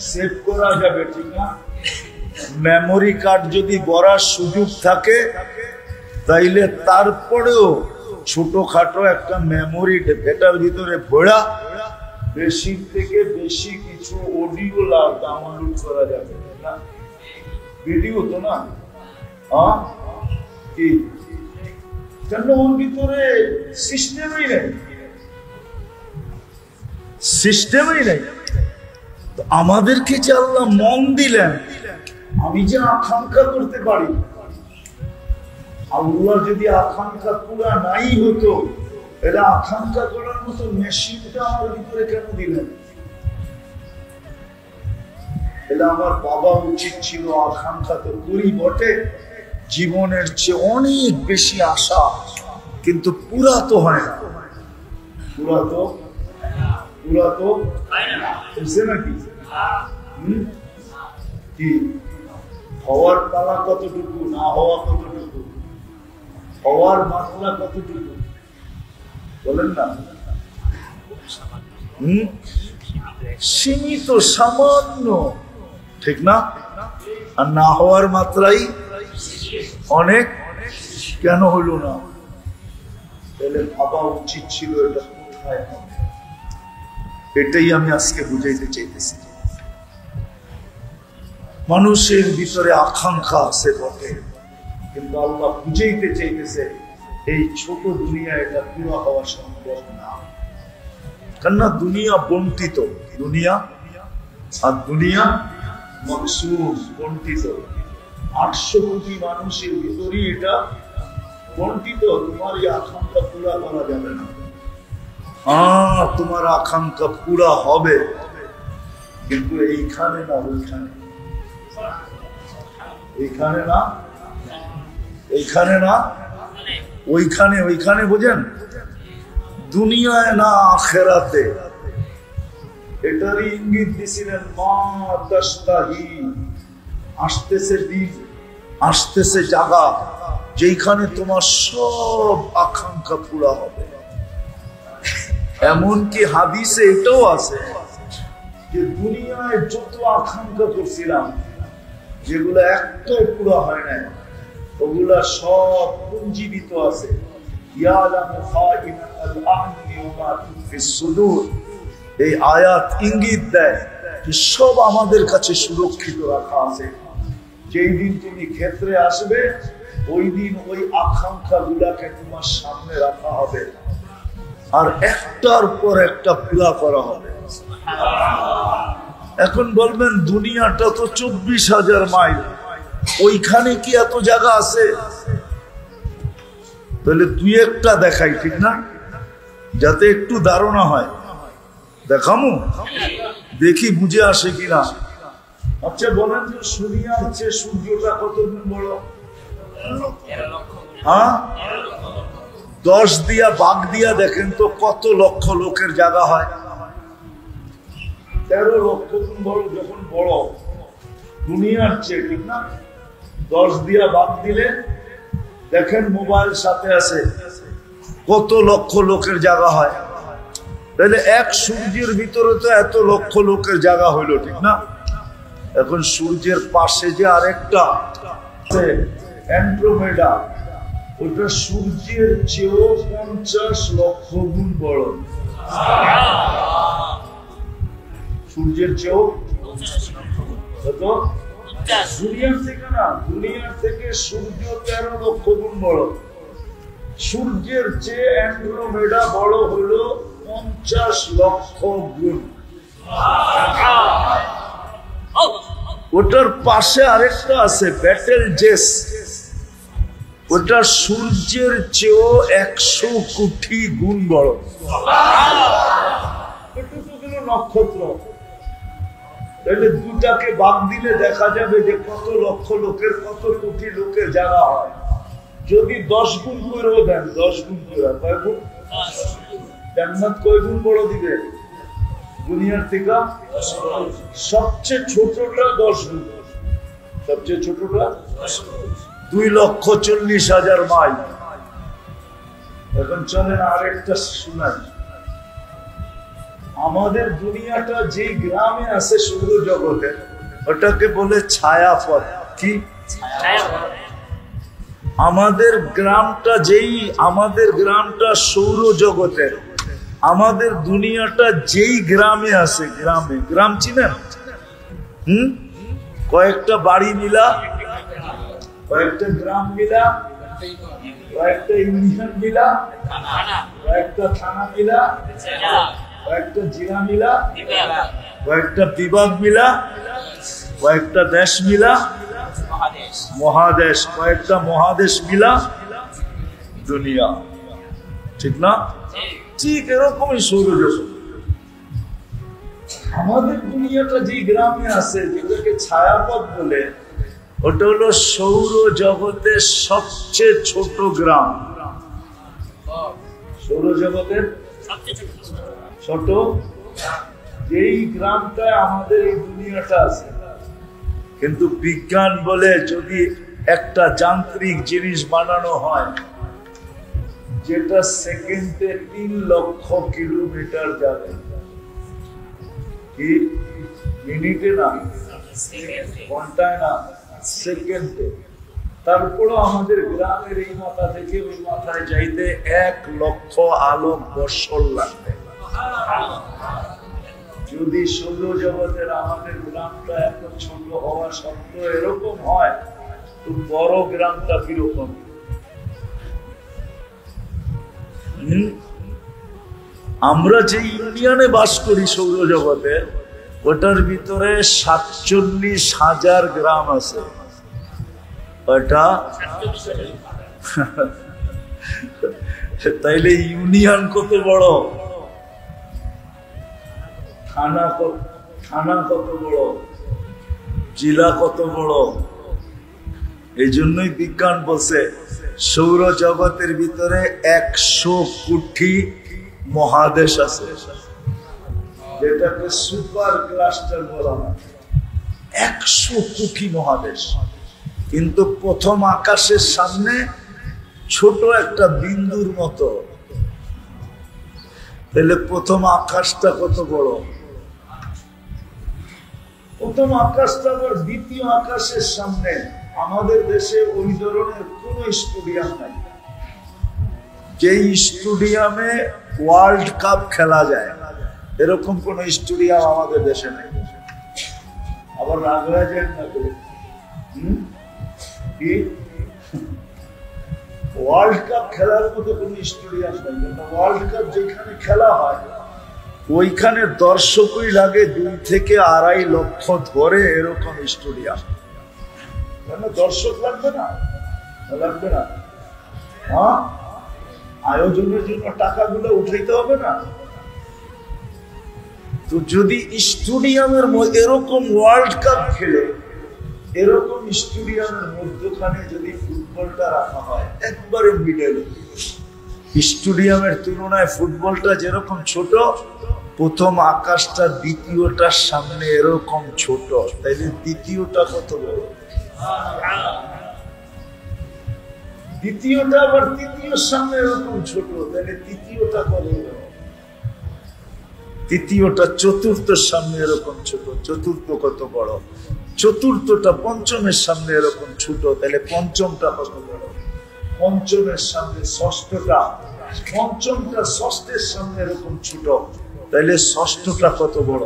সেভ করা যাবে, ঠিক না? মেমোরি কার্ড যদি ভরার সুযোগ থাকে তাইলে তারপরেও ছোটখাটো একটা মেমোরি এটার ভিতরে ভরা বেশি থেকে বেশি কিছু অডিও ডাউনলোড করা যাবে না, ভিডিও তো না। কি কেন ওর ভিতরে সিস্টেমই নেই, সিস্টেমই নেই। তো আমাদেরকে যে আল্লাহ মন দিলেন, আমি যে আকাঙ্ক্ষা করতে পারি, আল্লাহ যদি আকাঙ্ক্ষা পুরা নাই হতো, এটা আকাঙ্ক্ষা করার মতো মেশিনটা আমার ভিতরে কেন দিলেন? এটা আমার বাবা উচিত ছিল। আকাঙ্ক্ষা তো করি বটে, জীবনের চেয়ে অনেক বেশি আশা, কিন্তু পুরা তো হয় না, পুরা তো বুঝছে নাকি? কি হওয়ার পালা কতটুকু, না হওয়া কতটুকু, হওয়ার মাত্রা কতটুকু, বলেন না? সীমিত, সামান্য, ঠিক না? আর না হওয়ার মাত্রাই অনেক। কেন হলো না? তাহলে ভাবা উচিত ছিল এটা কোথায় হবে। এটাই আমি আজকে বুঝাইতে চাইতেছি। মানুষের ভিতরে আকাঙ্ক্ষা আছে বটে, কিন্তু আল্লাহ বুঝাইতে চাইতেছে এই ছোট দুনিয়া এটা পুরো হওয়া সম্ভব না। কেননা দুনিয়া বন্টিত, দুনিয়া আর দুনিয়া মকসুম, বন্টিত। 800 কোটি মানুষের ভিতরে এটা বন্টিত। তোমার এই আকাঙ্ক্ষা পুরা করা যাবে না। তোমার আকাঙ্ক্ষা পুরা হবে, কিন্তু এইখানে না ওইখানে, এইখানে না এইখানে না ওইখানে, ওইখানে বোঝেন? দুনিয়ায় না আখেরাতে। এটারই ইঙ্গিত দিছিলেন মা তাশতাহি। আসতেছে দিন, আসতেছে জায়গা যেখানে তোমার সব আকাঙ্ক্ষা পুরা হবে। এমনকি হাদিসে এটাও আছে যে দুনিয়ায় যত আকাঙ্ক্ষা করছিলাম যেগুলো একটাও পুরো হয় নাই, ওগুলা সব পুঞ্জীবিত আছে। এই আয়াত ইঙ্গিত দেয় যে সব আমাদের কাছে সুরক্ষিত রাখা আছে। যেই দিন তুমি ক্ষেত্রে আসবে ওই দিন ওই আকাঙ্ক্ষা গুলাকে তোমার সামনে রাখা হবে আর একটার পর একটা পুরা করা হবে। এখন বলবেন দুনিয়াটা তো 24,000 মাইল, ওইখানে কি এত জায়গা আছে? তাহলে তুই একটা দেখাই, ঠিক না? যাতে একটু ধারণা হয়। দেখামু, দেখি বুঝে আসে কিনা। আচ্ছা বলেন যে দুনিয়ার চেয়ে সূর্যটা কত গুণ বড়? হ্যাঁ, 10 দিয়া ভাগ দিয়া দেখেন তো কত লক্ষ লোকের জায়গা হয়। 13 লক্ষ গুণ বড় যখন বড় দুনিয়ার চেয়ে, ঠিক না? 10 দিয়া ভাগ দিলে দেখেন মোবাইল সাথে আছে, কত লক্ষ লোকের জায়গা হয়। তাহলে এক সূর্যের ভিতরে তো এত লক্ষ লোকের জায়গা হইলো, ঠিক না? এখন সূর্যের পাশে যে আরেকটা অ্যান্ড্রোমেডা, ওটা সূর্যের চেয়েও 50 লক্ষ গুণ বড়। সূর্যের চেয়েও দুনিয়ার থেকে না, দুনিয়ার থেকে সূর্য 13 লক্ষ গুণ বড়। সূর্যের চেয়ে অ্যান্ড্রোমেডা বড় হলো 50 লক্ষ গুণ। ওটার পাশে আরেকটা আছে ব্যাটেল জেস, ওটা সূর্যের চেয়েও 100 কোটি গুণ বড়। এটা তো কোনো নক্ষত্র। তাহলে দুটাকে ভাগ দিলে দেখা যাবে যে কত লক্ষ লোকের, কত কোটি লোকের জায়গা হয়। যদি 10 গুণ করেও দেন, 10 গুণ করে কয় গুণ? জান্নাত কয় গুণ বড় দিবে দুনিয়ার থেকে? সবচেয়ে ছোটটা 10 গুণ, সবচেয়ে ছোটটা 2,40,000 মাইল। এখন চলেন আরেকটা শোনাই। আমাদের দুনিয়াটা যে গ্রামে আছে সৌরজগতে, ওটাকে বলে ছায়াপথ। কি আমাদের গ্রামটা, আমাদের গ্রামটা সৌরজগতের, আমাদের দুনিয়াটা যেই গ্রামে আছে, গ্রাম চিনেন? কয়েকটা বাড়ি মিলা, কয়েকটা গ্রাম মিলা, কয়েকটা ইউনিয়ন মিলা, কয়েকটা থানা মিলা, কয়েকটা জেলা মিলা, কয়েকটা বিভাগ মিলা, কয়েকটা দেশ মিলা, মহাদেশ, কয়েকটা মহাদেশ মিলা দুনিয়া, ঠিক না? ঠিক এরকমই সৌরজগৎ। আমাদের দুনিয়াটা যে গ্রামে আছে, যেটাকে ছায়াপথ বলে, ওটা হলো সৌরজগতের সবচেয়ে ছোট গ্রাম। সৌরজগতের ছোট যেই গ্রামটায় আমাদের এই দুনিয়াটা আছে। কিন্তু বিজ্ঞান বলে যদি একটা যান্ত্রিক জিনিস বানানো হয় যেটা সেকেন্ডে 3 লক্ষ কিলোমিটার যাবে, কি মিনিটে না, ঘন্টায় না, সেকেন্ডে, তারপরও আমাদের গ্রামের এই মাথা থেকে ওই মাথায় যাইতে 1 লক্ষ আলোক বৎসর লাগবে। যদি সৌরজগতের আমাদের গ্রামটা এত ছোট হওয়া সত্ত্বেও এরকম হয়, তো বড় গ্রামটা কিরকম? আমরা যে ইউনিয়নে বাস করি সৌরজগতে, ওটার ভিতরে 47,000 গ্রাম আছে। ওটা তাইলে ইউনিয়ন কত বড়, থানা কত বড়, জেলা কত বড়। এই জন্যই বিজ্ঞান বলছে সৌরজগতের ভিতরে 100 কোটি মহাদেশ আছে, যেটাকে সুপার ক্লাস্টার বলা হয়। 100 কোটি মহাদেশ, কিন্তু প্রথম আকাশের সামনে ছোট একটা বিন্দুর মতো। তাহলে প্রথম আকাশটা কত বড়? প্রথম আকাশটা আবার দ্বিতীয় আকাশের সামনে। আমাদের দেশে ওই ধরনের কোন স্টেডিয়াম নাই যে স্টেডিয়ামে ওয়ার্ল্ড কাপ খেলা যায়, এরকম কোন স্টেডিয়াম আমাদের দেশে নেই। আবার রাগরা যায় না করে ওয়ার্ল্ড কাপ খেলার মতো কোন স্টেডিয়াম নাই। ওয়ার্ল্ড কাপ যেখানে খেলা হয় ওইখানে দর্শকই লাগে 2 থেকে 2.5 লক্ষ ধরে, এরকম স্টেডিয়াম। দর্শক লাগবে না? লাগবে না? হ্যাঁ, আয়োজনের জন্য টাকাগুলো উঠাইতে হবে না? তো যদি স্টেডিয়ামের মধ্যে এরকম ওয়ার্ল্ড কাপ খেলে, এরকম স্টেডিয়ামের মধ্যখানে যদি ফুটবলটা রাখা হয় একবারে মিডলে, স্টেডিয়ামের তুলনায় ফুটবলটা যেরকম ছোট, প্রথম আকাশটা দ্বিতীয়টার সামনে এরকম ছোট, তাইলে দ্বিতীয়টা কত বড়? দ্বিতীয়টা আবার তৃতীয়র সামনে এরকম ছোট, তাহলে তৃতীয়টা কত বড়? তৃতীয়টা চতুর্থের সামনে এরকম ছোট, চতুর্থ কত বড়? চতুর্থটা পঞ্চমের সামনে এরকম ছোট, তাহলে পঞ্চমটা কত বড়? পঞ্চমের সামনে ষষ্ঠটা, পঞ্চমটা ষষ্ঠের সামনে এরকম ছোট, তাহলে ষষ্ঠটা কত বড়?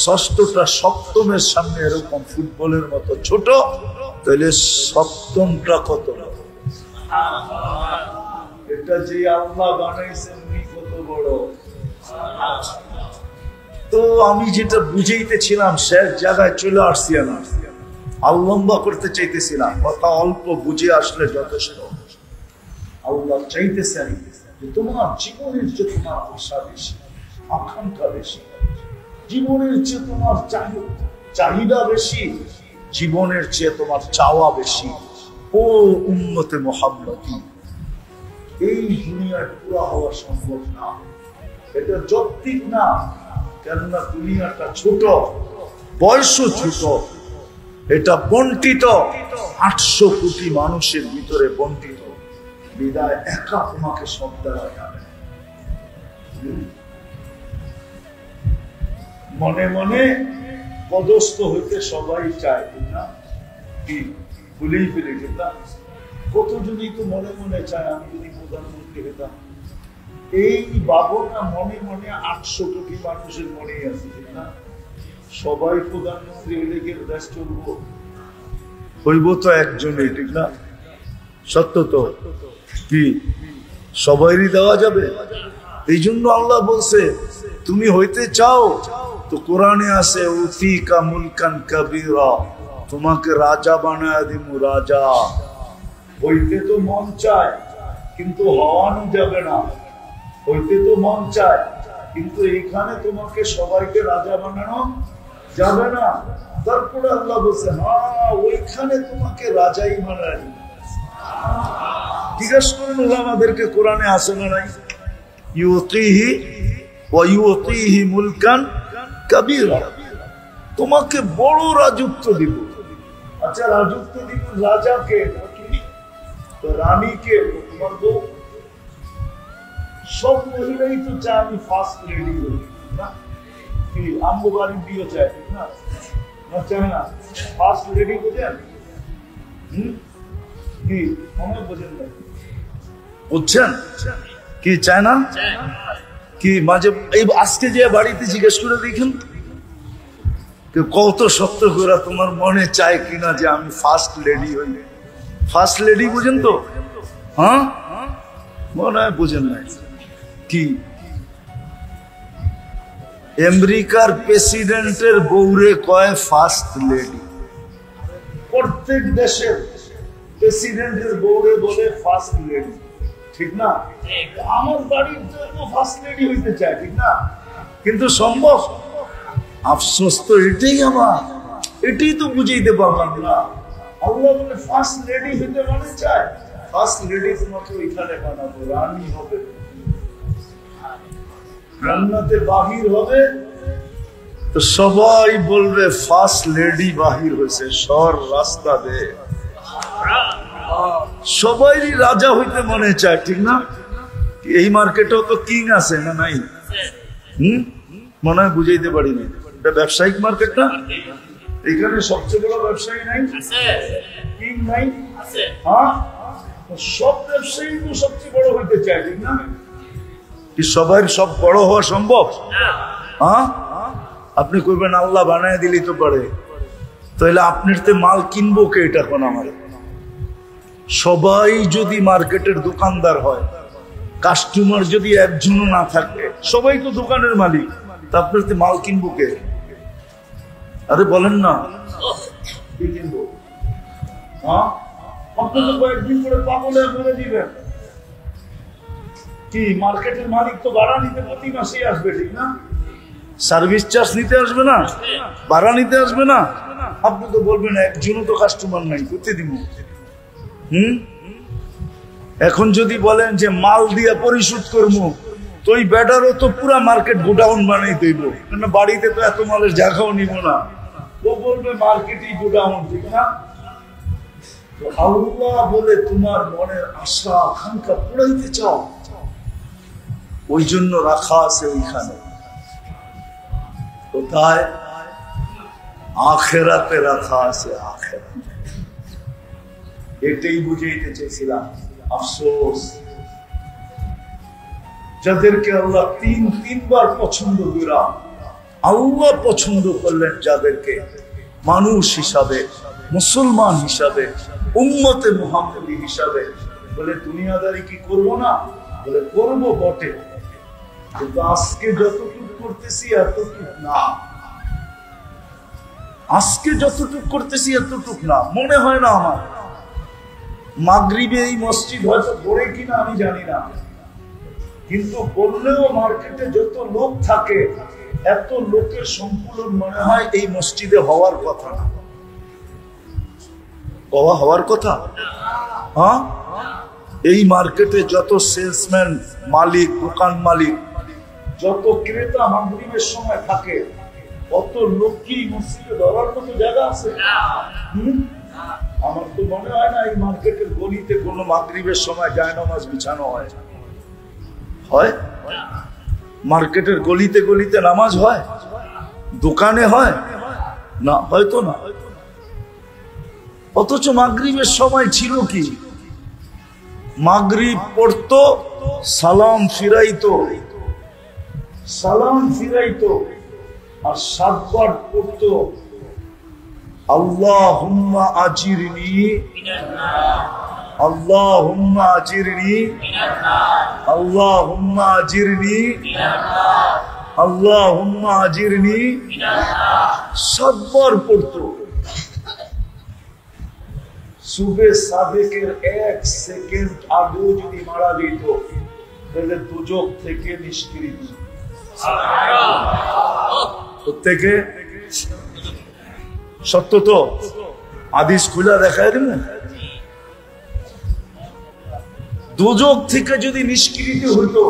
ষষ্ঠটা সপ্তমের সামনে এরকম ফুটবলের মতো ছোট, তাহলে সপ্তমটা কত বড়? এটা যে আল্লাহ বানাইছেন উনি কত বড়? তো আমি যেটা বুঝাইতেছিলাম শেষ জায়গায় চলে আসছি না, আল্লম্বা করতে চাইতেছিলাম, কথা অল্প বুঝে আসলে যথেষ্ট। আল্লাহ চাইতেছেন যে তোমার জীবনের যে তোমার আশা বেশি, আকাঙ্ক্ষা বেশি, জীবনের চেয়ে তোমার চাহিদা বেশি, জীবনের চেয়ে তোমার চাওয়া বেশি। ও উম্মতে মুহাম্মদী, এই দুনিয়ায় পুরা হওয়া সম্ভব না, এটা যৌক্তিক না। কেননা দুনিয়াটা ছোট, বয়সও ছোট, এটা বন্টিত 800 কোটি মানুষের ভিতরে বন্টিত। বিদায় একা তোমাকে সব দেওয়া যাবে। মনে মনে পদস্থ হইতে সবাই চায়, না কি ভুলেই ফেলে যেতাম। কতজনই তো মনে মনে চায় আমি যদি প্রধানমন্ত্রী হতাম। এই ভাবনা মনে মনে 800 কোটি মানুষের মনে আছে, না? সবাই প্রধানমন্ত্রী হইলে কি দেশ চলব? হইব তো একজনই, ঠিক না? সত্য তো কি সবাইরই দেওয়া যাবে? এই জন্য আল্লাহ বলছে তুমি হইতে চাও তো কোরআনে আছে উতিকা মুলকান কাবীরা, তোমাকে রাজা বানায় দিমু, রাজা। হইতে তো মন চায় কিন্তু হওয়ানো যাবে না, হইতে তো মন চায় কিন্তু এখানে তোমাকে সবাইকে রাজা বানানো যাবে না। তারপরে আল্লাহ বলছে হ্যাঁ ওইখানে তোমাকে রাজাই বানায়। জিজ্ঞাসা করেন ওলামাদেরকে, কোরআনে আছে না নাই? ইউতিহি ওয়া ইউতিহি মুলকান কাবীরা, তোমাকে বড় রাজত্ব দিব। আচ্ছা রাজত্ব দিব রাজাকে, তো রানীকে, তোমার বউ, সব মহিলাই তো চায় আমি ফার্স্ট লেডি হই, না কি? আম্মু বাড়ির বিয়ে চায়, ঠিক না? চায় না ফার্স্ট লেডি বোঝেন? কি মনে বোঝেন না? বুঝছেন কি চায় না? কি মাঝে এই আজকে যে বাড়িতে জিজ্ঞেস করে দেখেন কত সত্য করে তোমার মনে চায় কিনা যে আমি ফার্স্ট লেডি হই। ফার্স্ট লেডি বুঝেন তো? হ্যাঁ মনে হয় বুঝেন নাই। কি আমেরিকার প্রেসিডেন্টের বউরে কয় ফার্স্ট লেডি, প্রত্যেক দেশের প্রেসিডেন্টের বউরে বলে ফার্স্ট লেডি, ঠিক না? আমার বাড়ির জন্য ফার্স্ট লেডি হইতে চায়, ঠিক না? কিন্তু সম্ভব? আফসোস তো এটাই, আমার এটাই তো বুঝাইতে পারলাম না। আল্লাহ বলে ফার্স্ট লেডি হইতে মানে চায়, ফার্স্ট লেডি তোমাকে ওইখানে বানাবো, রানী হবে, জান্নাতে বাহির হবে, তো সবাই বলবে ফার্স্ট লেডি বাহির হয়েছে, সর রাস্তা দে। সবাই রাজা হইতে মনে চায়, ঠিক না? এই মার্কেটেও তো কিং আছে না নাই? মনে হয় বুঝাইতে পারিনি। এটা ব্যবসায়িক মার্কেট না? এখানে সবচেয়ে বড় ব্যবসায়ী নাই? কিং নাই? হ্যাঁ, সব ব্যবসায়ী তো সবচেয়ে বড় হইতে চায়, ঠিক না? কি সবাই সব বড় হওয়া সম্ভব? হ্যাঁ, আপনি করবেন আল্লাহ বানায় দিলি তো পারে, তাহলে আপনার তে মাল কিনবো কে? এটা কোন আমার সবাই যদি মার্কেটের দোকানদার হয়, কাস্টমার যদি একজনও না থাকে, সবাই তো দোকানের মালিক, তা আপনার তে মাল কিনবো কে? আরে বলেন না, কি কিনবো? হ্যাঁ, আপনি তো কয়েকদিন করে পাগলে মরে দিবেন। কি মার্কেটের মালিক তো ভাড়া নিতে প্রতি মাসেই আসবে, ঠিক না? সার্ভিস চার্জ নিতে আসবে না, ভাড়া নিতে আসবে না। আপনি তো বলবেন একজনও তো কাস্টমার নাই, করতে দিব। এখন যদি বলেন যে মাল দিয়ে পরিশোধ করবো, তো ওই ব্যাটারও তো পুরা মার্কেট গোডাউন বানাই দেব, কারণ বাড়িতে তো এত মালের জায়গাও নিব না। ও বলবে মার্কেটই গোডাউন, ঠিক না? আল্লাহ বলে তোমার মনের আশা আকাঙ্ক্ষা পুরাইতে চাও, ওই জন্য রাখা আছে ওইখানে। কোথায়? আখেরাতে রাখা আছে, আখেরাতে। এটাই বুঝাইতে চেয়েছিলাম। আফসোস যাদেরকে আল্লাহ তিনবার পছন্দ করা, আল্লাহ পছন্দ করলেন যাদেরকে মানুষ হিসাবে, মুসলমান হিসাবে, উম্মতে মুহাম্মদী হিসাবে, বলে দুনিয়াদারি কি করবো না? বলে করবো বটে, কিন্তু আজকে যতটুকু করতেছি এতটুকু না। আজকে যতটুকু করতেছি এতটুক না। মনে হয় না আমার মাগরিবে এই মসজিদ হয়তো পড়ে কিনা আমি জানি না, কিন্তু বললেও মার্কেটে যত লোক থাকে, এত লোকের সম্পূর্ণ মনে হয় এই মসজিদে হওয়ার কথা না। হওয়ার কথা? হ্যাঁ, এই মার্কেটে যত সেলসম্যান, মালিক, দোকান মালিক, যত ক্রেতা মাগরিবের সময় থাকে, অত লোক কি মসজিদে ধরার মতো জায়গা আছে? আমার তো মনে হয় না এই মার্কেটের গলিতে কোনো মাগরিবের সময় জায়নামাজ বিছানো হয়। হয়? মার্কেটের গলিতে গলিতে নামাজ হয়? দোকানে হয় না? হয়তো না। অথচ মাগরিবের সময় ছিল কি? মাগরিব পড়তো, সালাম ফিরাইতো, আর 7 বার পড়তো আল্লাহুম্মা আজিরনি, আল্লাহুম্মা আজিরনি, আল্লাহুম্মা আজিরনি, আল্লাহুম্মা আজিরনি, 7 বার পড়তো। সুবে সাদেকের 1 সেকেন্ড আগেও যদি মারা যেত, তাহলে দুজক থেকে নিষ্কৃত। প্রত্যেকে সত্য তো হাদিস খুলে দেখায় দিন। দুজক থেকে যদি নিষ্কৃত হতো,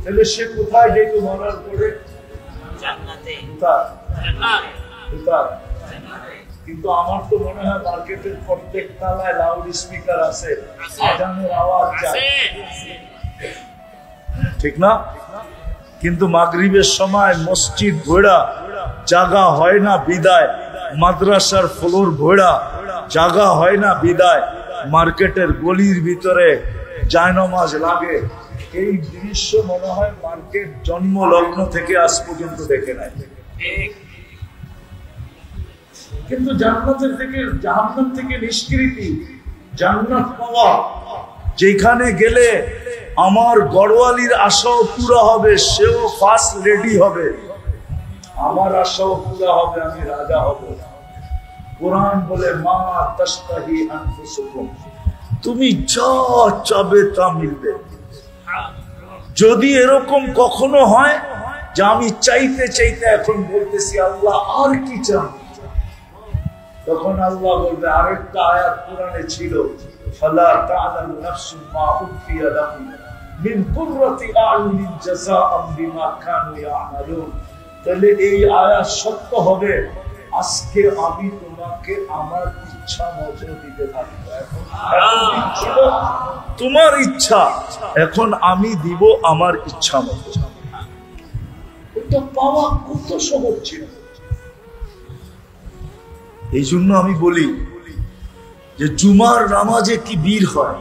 তাহলে সে কোথায় যেত মরার পরে? জান্নাতে। কিন্তু আমার তো মনে হয় মার্কেটের প্রত্যেক তলায় লাউড স্পিকার আছে, আজানের আওয়াজ যায়, ঠিক না? কিন্তু মাগরিবের সময় মসজিদ ভোড়া, জায়গা হয় না বিদায়, মাদ্রাসার ফ্লোর ভোড়া, জায়গা হয় না বিদায়, মার্কেটের গলির ভিতরে জায়নামাজ লাগে। এই দৃশ্য মনে হয় মার্কেট জন্ম লগ্ন থেকে আজ পর্যন্ত দেখে নাই। কিন্তু জান্নাতের থেকে, জাহান্নাম থেকে নিষ্কৃতি, জান্নাত পাওয়া, যেখানে গেলে আমার গড়ওয়ালির আশাও পুরা হবে, সেও ফার্স্ট রেডি হবে, আমার আশাও পুরা হবে, আমি রাজা হব। কোরআন বলে মা তাশতাহি আনফুসুকুম, তুমি যা চাবে তা মিলবে। যদি এরকম কখনো হয় যে আমি চাইতে চাইতে এখন বলতেছি আল্লাহ আর কি চান, তখন আল্লাহ বলবে, আরেকটা আয়াত কোরআনে ছিল, ফালা তা'লামু নাফসুম মা উখফিয়া লাহুম মিন কুররাতি আ'য়ুনিন জাযাআম বিমা কানু ইয়া'মালুন। তাহলে এই আয়াত সত্য হবে, আজকে আমি তোমাকে আমার ইচ্ছা মতো দিতে থাকবো। এখন ছিল তোমার ইচ্ছা, এখন আমি দিব আমার ইচ্ছা মতো। এটা পাওয়া কত সহজ ছিল। এই জন্য আমি বলি যে জুমার নামাজে কি ভিড় হয়,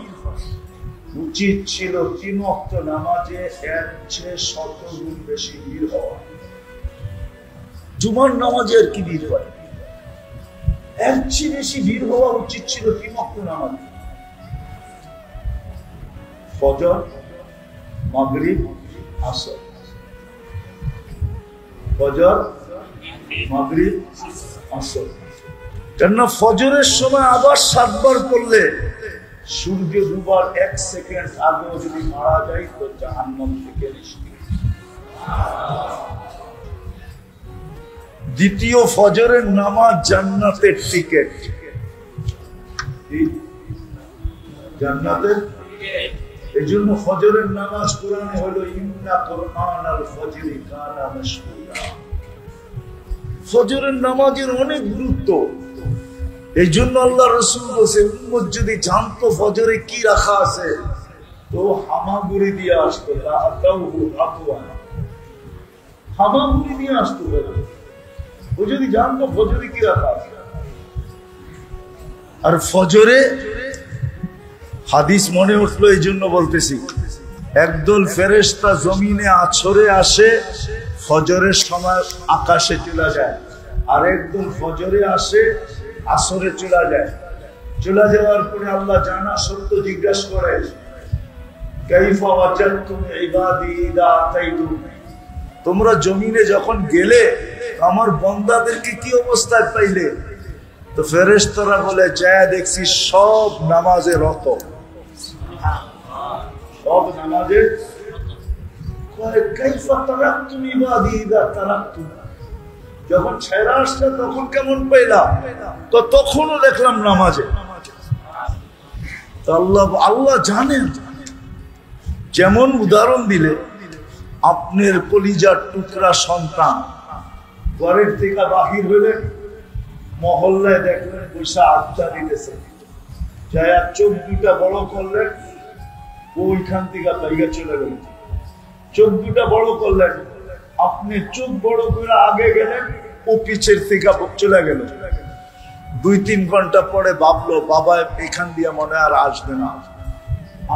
উচিত ছিল 3 ওয়াক্ত নামাজে এর চেয়ে 100 গুণ বেশি ভিড় হওয়া। জুমার নামাজে আর কি ভিড় হয়, এর চেয়ে বেশি ভিড় হওয়া উচিত ছিল 3 ওয়াক্ত নামাজে। ফজর, মাগরিব, আসর, ফজর, মাগরিব, আসর। কেননা ফজরের সময় আবার 7 বার করলে সূর্য ডুবার 1 সেকেন্ড আগেও যদি মারা যায় তো জাহান্নাম থেকে নিষ্কৃত। দ্বিতীয় ফজরের নামাজ জান্নাতের টিকেট, জান্নাতের। এই জন্য ফজরের নামাজ কোরআনে হলো ইন্না কুরআনাল ফজরি কানা মাশহুরা। ফজরের নামাজের অনেক গুরুত্ব। এই জন্য আল্লাহ রাসূল বলেছে উম্মত যদি জানতো ফজরে কি রাখা আছে তো হামাগুড়ি দিয়ে আসতো, হামাগুড়ি দিয়ে আসতো। ও যদি জানতো ফজরে কি রাখা আছে। আর ফজরে হাদিস মনে উঠলো এই জন্য বলতেছি, একদল ফেরেশতা জমিনে আছরে আসে, ফজরের সময় আকাশে চলে যায়, আর একদল ফজরে আসে আসরে চলে যায়। চলে যাওয়ার পরে আল্লাহ জানা সত্য জিজ্ঞাসা করে কাইফা ওয়াজাদতুম ইবাদি ইযা আতাইতুম, তোমরা জমিনে যখন গেলে আমার বান্দাদেরকে কি অবস্থায় পাইলে? তো ফেরেশতারা বলে যায় দেখছি সব নামাজে রত, সব নামাজে। কাইফা তারাকতুম ইবাদি ইযা তারাকতুম, যখন ছেড়ে আসছে তখন কেমন পেলাম? তো তখনও দেখলাম নামাজে। আল্লাহ জানেন। যেমন উদাহরণ দিলে আপনার কলিজার টুকরা সন্তান ঘরের থেকে বাহির হলে মহল্লায় দেখলেন বসে আড্ডা দিতেছে, যাই চোখ দুটা বড় করলেন ওইখান থেকে পাইয়া চলে গেল। চোখ দুটা বড় করলেন, আপনি চোখ বড় করে আগে গেলেন, ও পিছের থেকে চলে গেল। 2-3 ঘন্টা পরে ভাবলো বাবা এখান দিয়ে মনে আর আসবে না,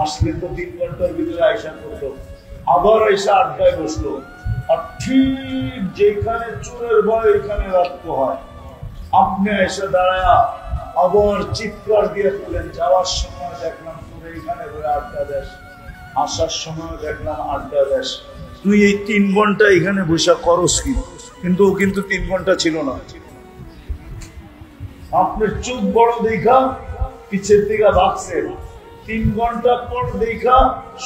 আসলে তো 3 ঘন্টার ভিতরে আয়সা করতো। আবার আয়সা আড্ডায় বসলো, আর ঠিক যেখানে চোরের ভয় এখানে রাখতে হয়, আপনি এসে দাঁড়ায় আবার চিৎকার দিয়ে বললেন যাওয়ার সময় দেখলাম তোর এইখানে আড্ডা দেশ, আসার সময় দেখলাম আড্ডা দেশ, তুই এই 3 ঘন্টা এখানে বসে করস কি? কিন্তু ও কিন্তু 3 ঘন্টা ছিল না। আপনার চোখ বড় দেখা পিছের দিকে ভাগছে, 3 ঘন্টা পর দেখা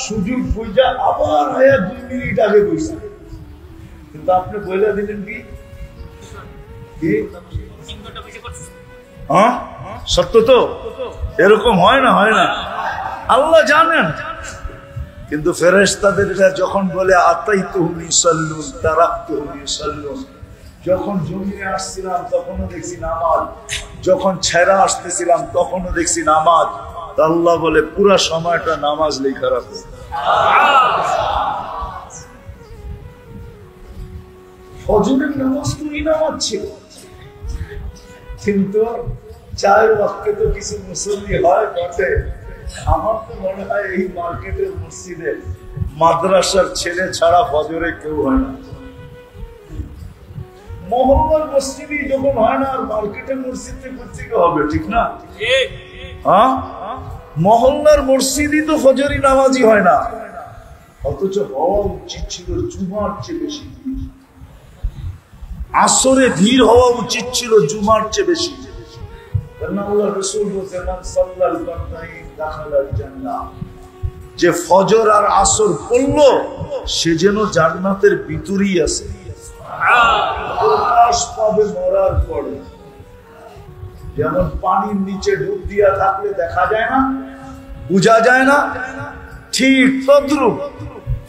সুযোগ বুঝা আবার 2 মিনিট আগে বসে। কিন্তু আপনি বলে দিলেন কি হ্যাঁ সত্য তো? এরকম হয় না, হয় না? আল্লাহ জানেন। কিন্তু ফেরেশতাদের যখন বলে আতাইতুহুম ইউসাল্লুন তারাকতুহুম ইউসাল্লুন, যখন জমিনে আসছিলাম তখনও দেখছি নামাজ, যখন ছেড়া আসতেছিলাম তখনও দেখছি নামাজ। আল্লাহ বলে পুরা সময়টা নামাজ লেখা রাখো। ফজরের নামাজ তুই নামাজ ছিল, কিন্তু 4 ওয়াক্তে তো কিছু মুসল্লি হয় বটে। আমার তো মনে হয় এই মার্কেটের মসজিদে মাদ্রাসার ছেলে ছাড়া ফজরে কেউ হয় না। মহল্লার মসজিদই যখন হয় না, আর মার্কেটের মসজিদে করতে হবে, ঠিক না? হ্যাঁ, মহল্লার মসজিদই তো ফজরি নামাজি হয় না, অথচ হওয়া উচিত ছিল জুমার চেয়ে বেশি। আসরে ভিড় হওয়া উচিত ছিল জুমার চেয়ে বেশি। যে ফজর আর আসর পড়ল সে যেন জান্নাতের ভিতরেই আছে। মরার পরে যেমন পানির নিচে ডুব দিয়া থাকলে দেখা যায় না, বোঝা যায় না, ঠিক তদ্রুপ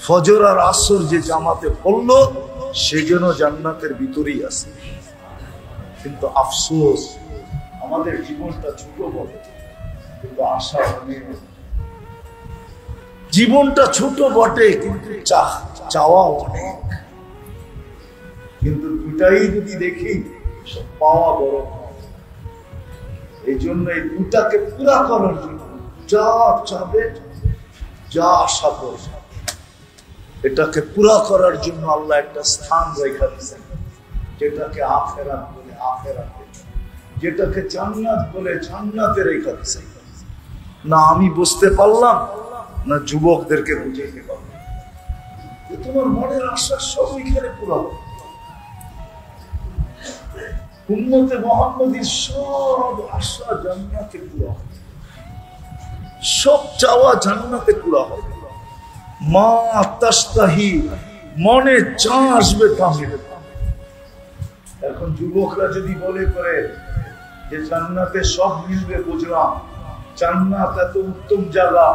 ফজর আর আসর যে জামাতে পড়ল সে যেন জান্নাতের ভিতরেই আছে। কিন্তু আফসোস আমাদের জীবনটা ছোট বটে, কিন্তু আশা অনেক। জীবনটা ছোট বটে কিন্তু চাওয়া অনেক। দুটাই যদি দেখি পাওয়া বড়। এই জন্য এই দুটাকে পুরা করার জন্য যা চাবে, যা আশা করবে, এটাকে পুরা করার জন্য আল্লাহ একটা স্থান রেখা দিয়েছেন, যেটাকে আখিরাত বলে আখিরাতে, যেটাকে জান্নাত বলে জান্নাতে রেখা দিয়েছেন। না আমি বুঝতে পারলাম, না যুবকদেরকে বুঝাইতে পারলাম। তোমার মনের আশা সব ওইখানে পুরা হবে। উম্মতে মুহাম্মাদীর সব আশা জান্নাতে পুরা হবে, সব চাওয়া জান্নাতে পুরা হবে। মা তাস্তাহি, মনে যা আসবে তা হবে। এখন যুবকরা যদি বলে করে যে জান্নাতে সব মিলবে, বুঝলাম জান্নাত এত উত্তম জায়গা,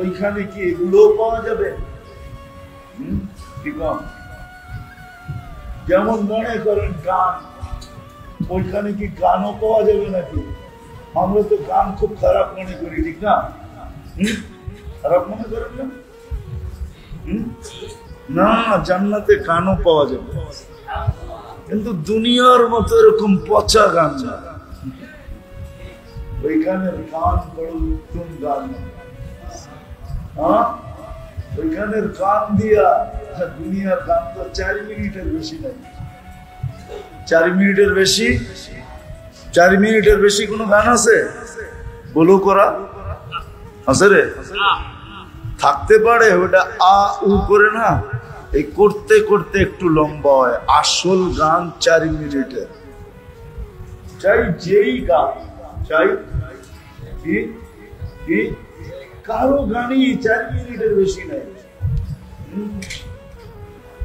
ওইখানে কি এগুলো পাওয়া যাবে? যেমন মনে করেন গান, ওইখানে কি গানও পাওয়া যাবে নাকি? আমরা তো গান খুব খারাপ মনে করি, ঠিক না? খারাপ মনে করেন না? না, জান্নাতে গানও পাওয়া যাবে, কিন্তু দুনিয়ার মতো এরকম পচা গান না। ওইখানের গান বড় উত্তম গান। ওইখানের গান দিয়া দুনিয়ার গান তো 4 মিনিটের বেশি নাই। 4 মিনিটের বেশি, 4 মিনিটের বেশি কোন গান আছে? বলো করা আছে রে? থাকতে পারে, ওটা আ উ করে না, এই করতে করতে একটু লম্বা হয়। আসল গান 4 মিনিটের, চাই যেই গান চাই, কারো গানই 4 মিনিটের বেশি নাই।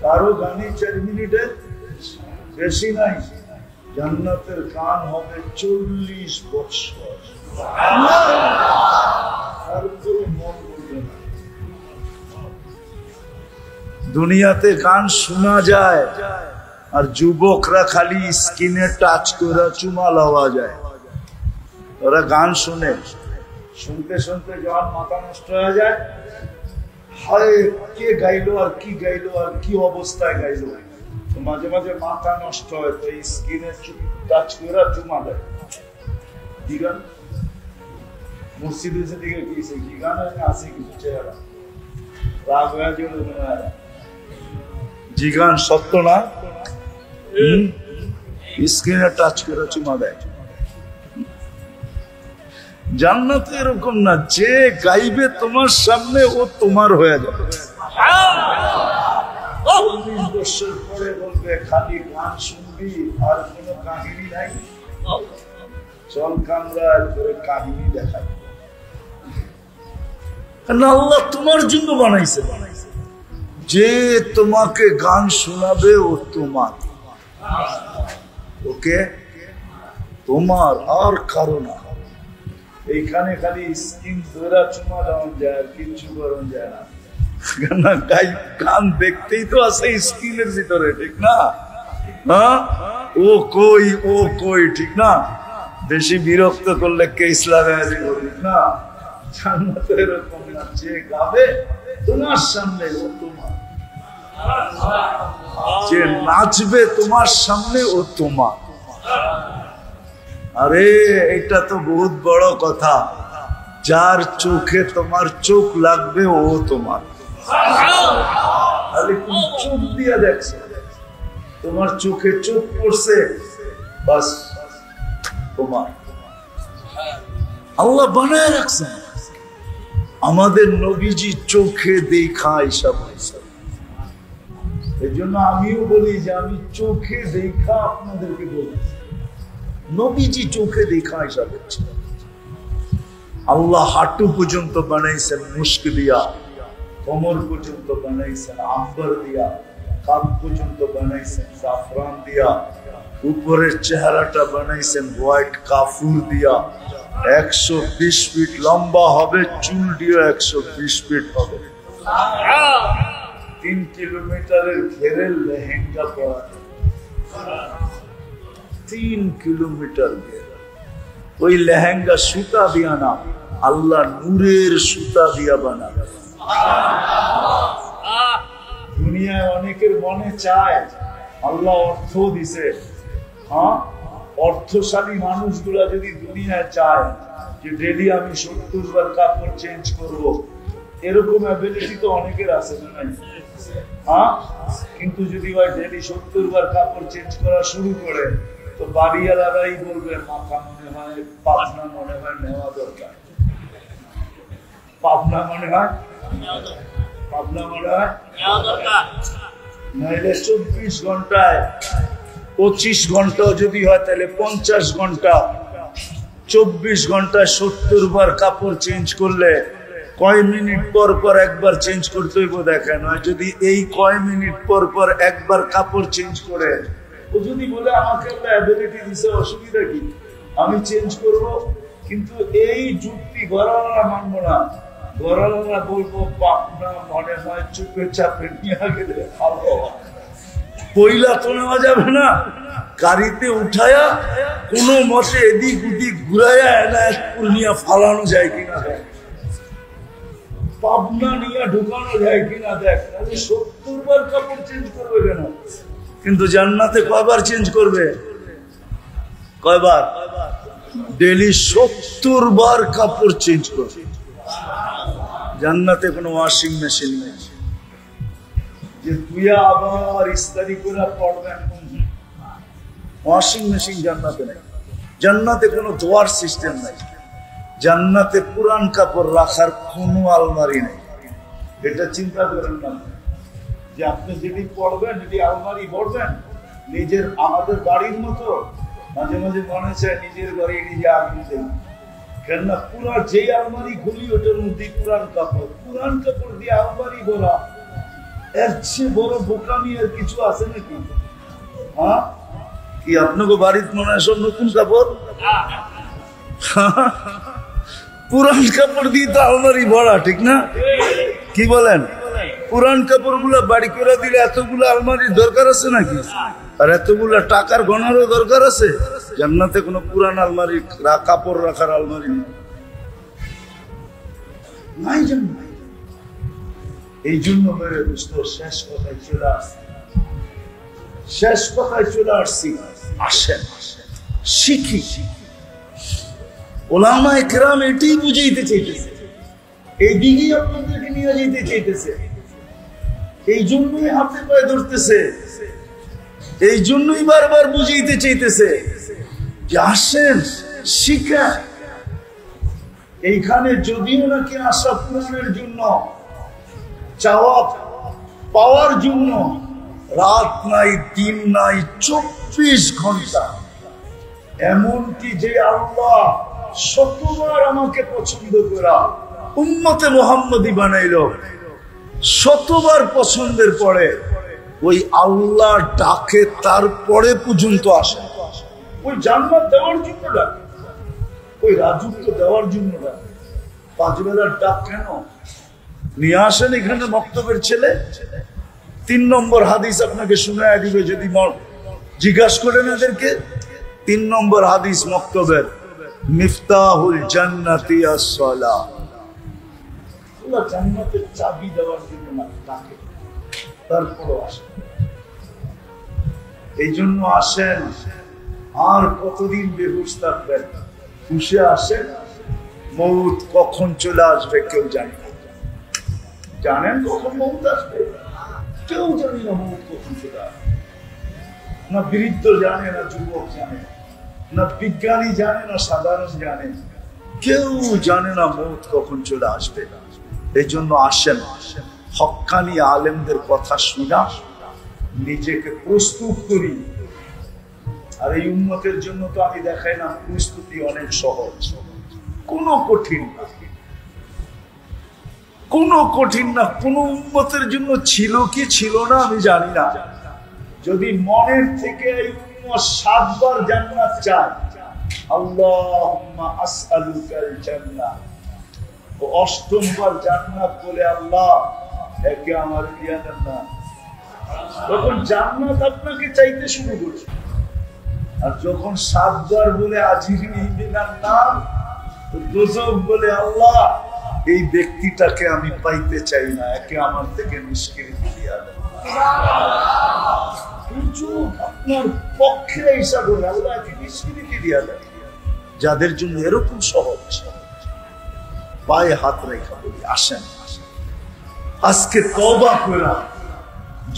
কারো গানই 4 মিনিটের বেশি নাই। জান্নাতের গান হবে 40 বছর। মন বলবে না। দুনিয়াতে গান শোনা যায়, আর যুবকরা খালি স্কিনে টাচ করে চুমা লওয়া যায়। ওরা গান শুনে, শুনতে শুনতে যখন মাথা নষ্ট হয়ে যায়, হায় কে গাইলো আর কি গাইলো আর কি অবস্থায় গাইলো, মাঝে মাঝে মাথা নষ্ট হয়, তো স্কিনে টাচ করে চুমা দেয়। কি গান? মসজিদের দিকে গিয়েছে, কি গান আছে কিছু চেহারা রাগ হয়ে গেল। জি গান সত্য না? স্কিনে টাচ করে চুমা দেয়। জান্নাতে এরকম না, যে গাইবে তোমার সামনে ও তোমার হয়ে যাবে। 40 বছর পরে বলবে খালি গান শুনবি আর কোনো কাহিনী নাই, চল কামরা করে কাহিনী দেখাই। আল্লাহ তোমার জন্য বানাইছে, যে তোমাকে গান শোনাবে ও তোমার, ওকে তোমার আর কারো না। এইখানে খালি স্কিন ধরা চুমা দেওয়া যায়, আর কিছু করা যায় না। গান দেখতেই তো আছে স্কিনের ভিতরে, ঠিক না? হ্যাঁ, ও কই ও কই, ঠিক না? বেশি বিরক্ত করলে কেস লাগায় দিব, ঠিক না? জান্নাতে এরকম না, যে গাবে তোমার সামনে ও তোমার, যে নাচবে তোমার সামনে ও তোমার। আরে এটা তো বহুত বড় কথা। যার চোখে তোমার চোখ লাগবে ও তোমার। খালি তুমি চোখ দিয়ে দেখছো, তোমার চোখে চোখ পড়ছে, বাস তোমার। আল্লাহ বানায় রাখছেন। আমাদের নবীজি চোখে দেখা হিসাব হয়েছে। এই জন্য আমিও বলি যে আমি চোখে দেখা আপনাদেরকে বলি, নবীজি চোখে দেখা হিসাব হচ্ছে। আল্লাহ হাঁটু পর্যন্ত বানাইছেন মুস্ক দিয়া, কোমর পর্যন্ত বানাইছেন আম্বর দিয়া, কাপ পর্যন্ত বানাইছেন জাফরান দিয়া, উপরের চেহারাটা বানাইছেন হোয়াইট কাফুর দিয়া। 120 ফিট লম্বা হবে, চুল দিয়ে 120 ফিট হবে। 3 কিলোমিটারের ঘেরের লেহেঙ্গা পরা, 3 কিলোমিটার ঘের। ওই লেহেঙ্গা সুতা দিয়া না, আল্লাহ নূরের সুতা দিয়া বানাবে। দুনিয়ায় অনেকের মনে চায় আল্লাহ অর্থ দিছে। হ্যাঁ, অর্থশালী মানুষগুলা যদি দুনিয়ায় চায় যে ডেলি আমি 70 বার কাপড় চেঞ্জ করব, এরকম অ্যাবিলিটি তো অনেকের আছে না নাই? হ্যাঁ, কিন্তু যদি ভাই ডেলি 70 বার কাপড় চেঞ্জ করা শুরু করে, তো বাড়িওয়ালারাই বলবে মাথা মনে হয়, পাবনা মনে হয় নেওয়া দরকার। পাবনা মনে হয়, পাবনা মনে হয় নেওয়া দরকার। নাইলে 24 ঘন্টায় 25 ঘন্টা যদি হয় তাহলে 50 ঘন্টা, 24 ঘন্টায় 70 বার কাপড় চেঞ্জ করলে কয় মিনিট পর পর একবার চেঞ্জ করতে হইব দেখেন। যদি এই কয় মিনিট পর পর একবার কাপড় চেঞ্জ করে, ও যদি বলে আমাকে একটা অ্যাবিলিটি দিছে, অসুবিধা কি, আমি চেঞ্জ করব, কিন্তু এই যুক্তি ঘরওয়ালা মানবো না। ঘরওয়ালা বলবো পাবনা মনে হয় চুপে চাপে নিয়ে গেলে ভালো। কইলা তো নেওয়া যাবে না, গাড়িতে উঠায়া কোন মতে এদিক ওদিক ঘুরাইয়া এনায়তপুর নিয়ে ফালানো যায় কিনা দেখ, পাবনা নিয়ে ঢুকানো যায় কিনা দেখ। 70 বার কাপড় চেঞ্জ করবে কেন? কিন্তু জান্নাতে কয়বার চেঞ্জ করবে? কয়বার? ডেলি 70 বার কাপড় চেঞ্জ করবে। জান্নাতে কোনো ওয়াশিং মেশিন নেই যে তুই আবার ইস্তারি করে পড়বেন। ওয়াশিং মেশিন জান্নাতে নেই। জান্নাতে কোনো ধোয়ার সিস্টেম নাই। জান্নাতে পুরান কাপড় রাখার কোনো আলমারি নেই। এটা চিন্তা করেন না যে আপনি যেটি পড়বেন এটি আলমারি পড়বেন নিজের। আমাদের বাড়ির মতো মাঝে মাঝে মনে চায় নিজের বাড়ি নিজে আগুন দেন, কেননা পুরা যেই আলমারি খুলি ওটার মধ্যে পুরান কাপড়। পুরান কাপড় দিয়ে আলমারি ভরা, এর চেয়ে বড় বোকামি আর কিছু আছে নাকি? হ্যাঁ, কি আপনাকে বাড়িতে মনে হয় সব নতুন কাপড়? পুরান কাপড় দিয়ে তো আলমারি ভরা, ঠিক না? কি বলেন? পুরান কাপড় গুলা বাড়ি করে দিলে এতগুলো আলমারির দরকার আছে নাকি? আর এতগুলা টাকার গণারও দরকার আছে? জান্নাতে কোনো পুরান আলমারি কাপড় রাখার আলমারি নাই জান্নাতে। এই জন্য মেরে দোস্ত শেষ কথায় চলে আসছি, শেষ কথায় চলে আসছি। আসেন শিখি। ওলামায়ে কেরাম এটাই বুঝাইতে চাইতেছে, এইদিকেই আপনাদেরকে নিয়ে যেতে চাইতেছে। এই জন্যই হাতে পায়ে ধরতেছে, এই জন্যই বারবার বুঝাইতে চাইতেছে যে আসেন শিখা। এইখানে যদিও নাকি আশা পূরণের জন্য, চাওয়া পাওয়ার জন্য রাত নাই দিন নাই 24 ঘন্টা। এমনকি যে আল্লাহ শতবার আমাকে পছন্দ করা উম্মতে মুহাম্মদী বানাইল, শতবার পছন্দের পরে ওই আল্লাহ ডাকে তারপরে পর্যন্ত আসে। ওই জান্নাত দেওয়ার জন্য ডাকে, ওই রাজত্ব দেওয়ার জন্য ডাকে। 5 বেলার ডাক কেন? নিয়ে আসেন এখানে মক্তবের ছেলে। 3 নম্বর হাদিস আপনাকে শুনায় দিবে যদি জিজ্ঞাসা করেন এদেরকে। 3 নম্বর হাদিস মক্তবের, মিফতাহুল জান্নাতি আস-সালাহ। আল্লাহ জান্নাতের চাবি দেওয়ার জন্য না ডাকে, তারপরও আসেন। এই জন্য আসেন। আর কতদিন বেহুশ থাকবেন? হুশে আসেন। মৌত কখন চলে আসবে কেউ জানে না। জানেন কখন মৌত আসবে? কেউ জানি না মৌত কখন চলে আসবে। না বৃদ্ধ জানে, না যুবক জানে, না বিজ্ঞানী জানে, না সাধারণ জানে, কেউ জানে না মৌত কখন চলে আসবে। এই জন্য আসেন, হক্কানি আলেমদের কথা শুনা নিজেকে প্রস্তুত করি। আর এই উম্মতের জন্য তো আমি দেখাই না প্রস্তুতি অনেক সহজ, কোনো কঠিন না, কোনো কঠিন না। কোন উম্মতের জন্য ছিল কি ছিল না আমি জানি না। যদি মনের থেকে এই উম্মত 7 বার জান্নাত চায়, আল্লাহুম্মা আসআলুকাল জান্নাহ, ও 8ম বার জান্নাত বলে আল্লাহ একে আমার দিয়া দেন না, তখন জান্নাত আপনাকে চাইতে শুরু করছে। আর যখন 7 বার বলে আজিরিনি মিনান নার, দোজখ বলে আল্লাহ এই ব্যক্তিটাকে আমি পাইতে চাই না, একে আমার থেকে নিষ্কৃতি দিয়া দেন। আপনার পক্ষে হিসাব হলে আল্লাহকে নিষ্কৃতি দিয়া দেয়। যাদের জন্য এরকম সহজ, পায়ে হাত রেখা বলি আসেন আজকে তওবা করা,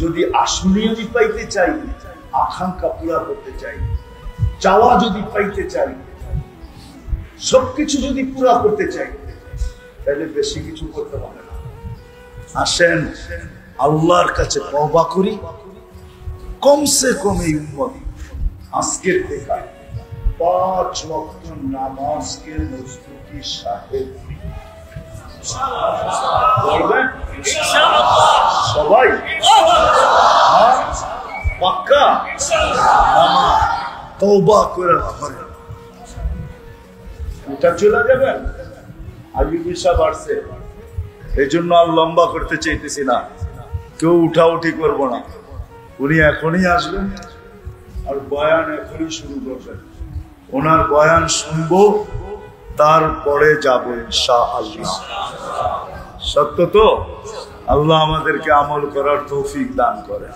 যদি আসলে আমি পাইতে চাই, আকাঙ্ক্ষা পুরা করতে চাই, চাওয়া যদি পাইতে চাই, সবকিছু যদি পুরা করতে চাই, তাহলে বেশি কিছু করতে হবে না। আসেন আল্লাহর কাছে তওবা করি। কমসে কম এই উম্মত আজকের থেকে 5 ওয়াক্ত নামাজকে মজবুতি সাথে সবাই পাক্কা তওবা করে ওটা চলে যাবেন। আজকে বিষা বাড়ছে, এই জন্য আর লম্বা করতে চাইতেছি না, কেউ উঠাউঠি করবো না। উনি এখনই আসবেন আর বয়ান এখনই শুরু করবেন, ওনার বয়ান শুনবো, তারপরে যাবো ইনশাআল্লাহ। সত্য তো? আল্লাহ আমাদেরকে আমল করার তৌফিক দান করেন।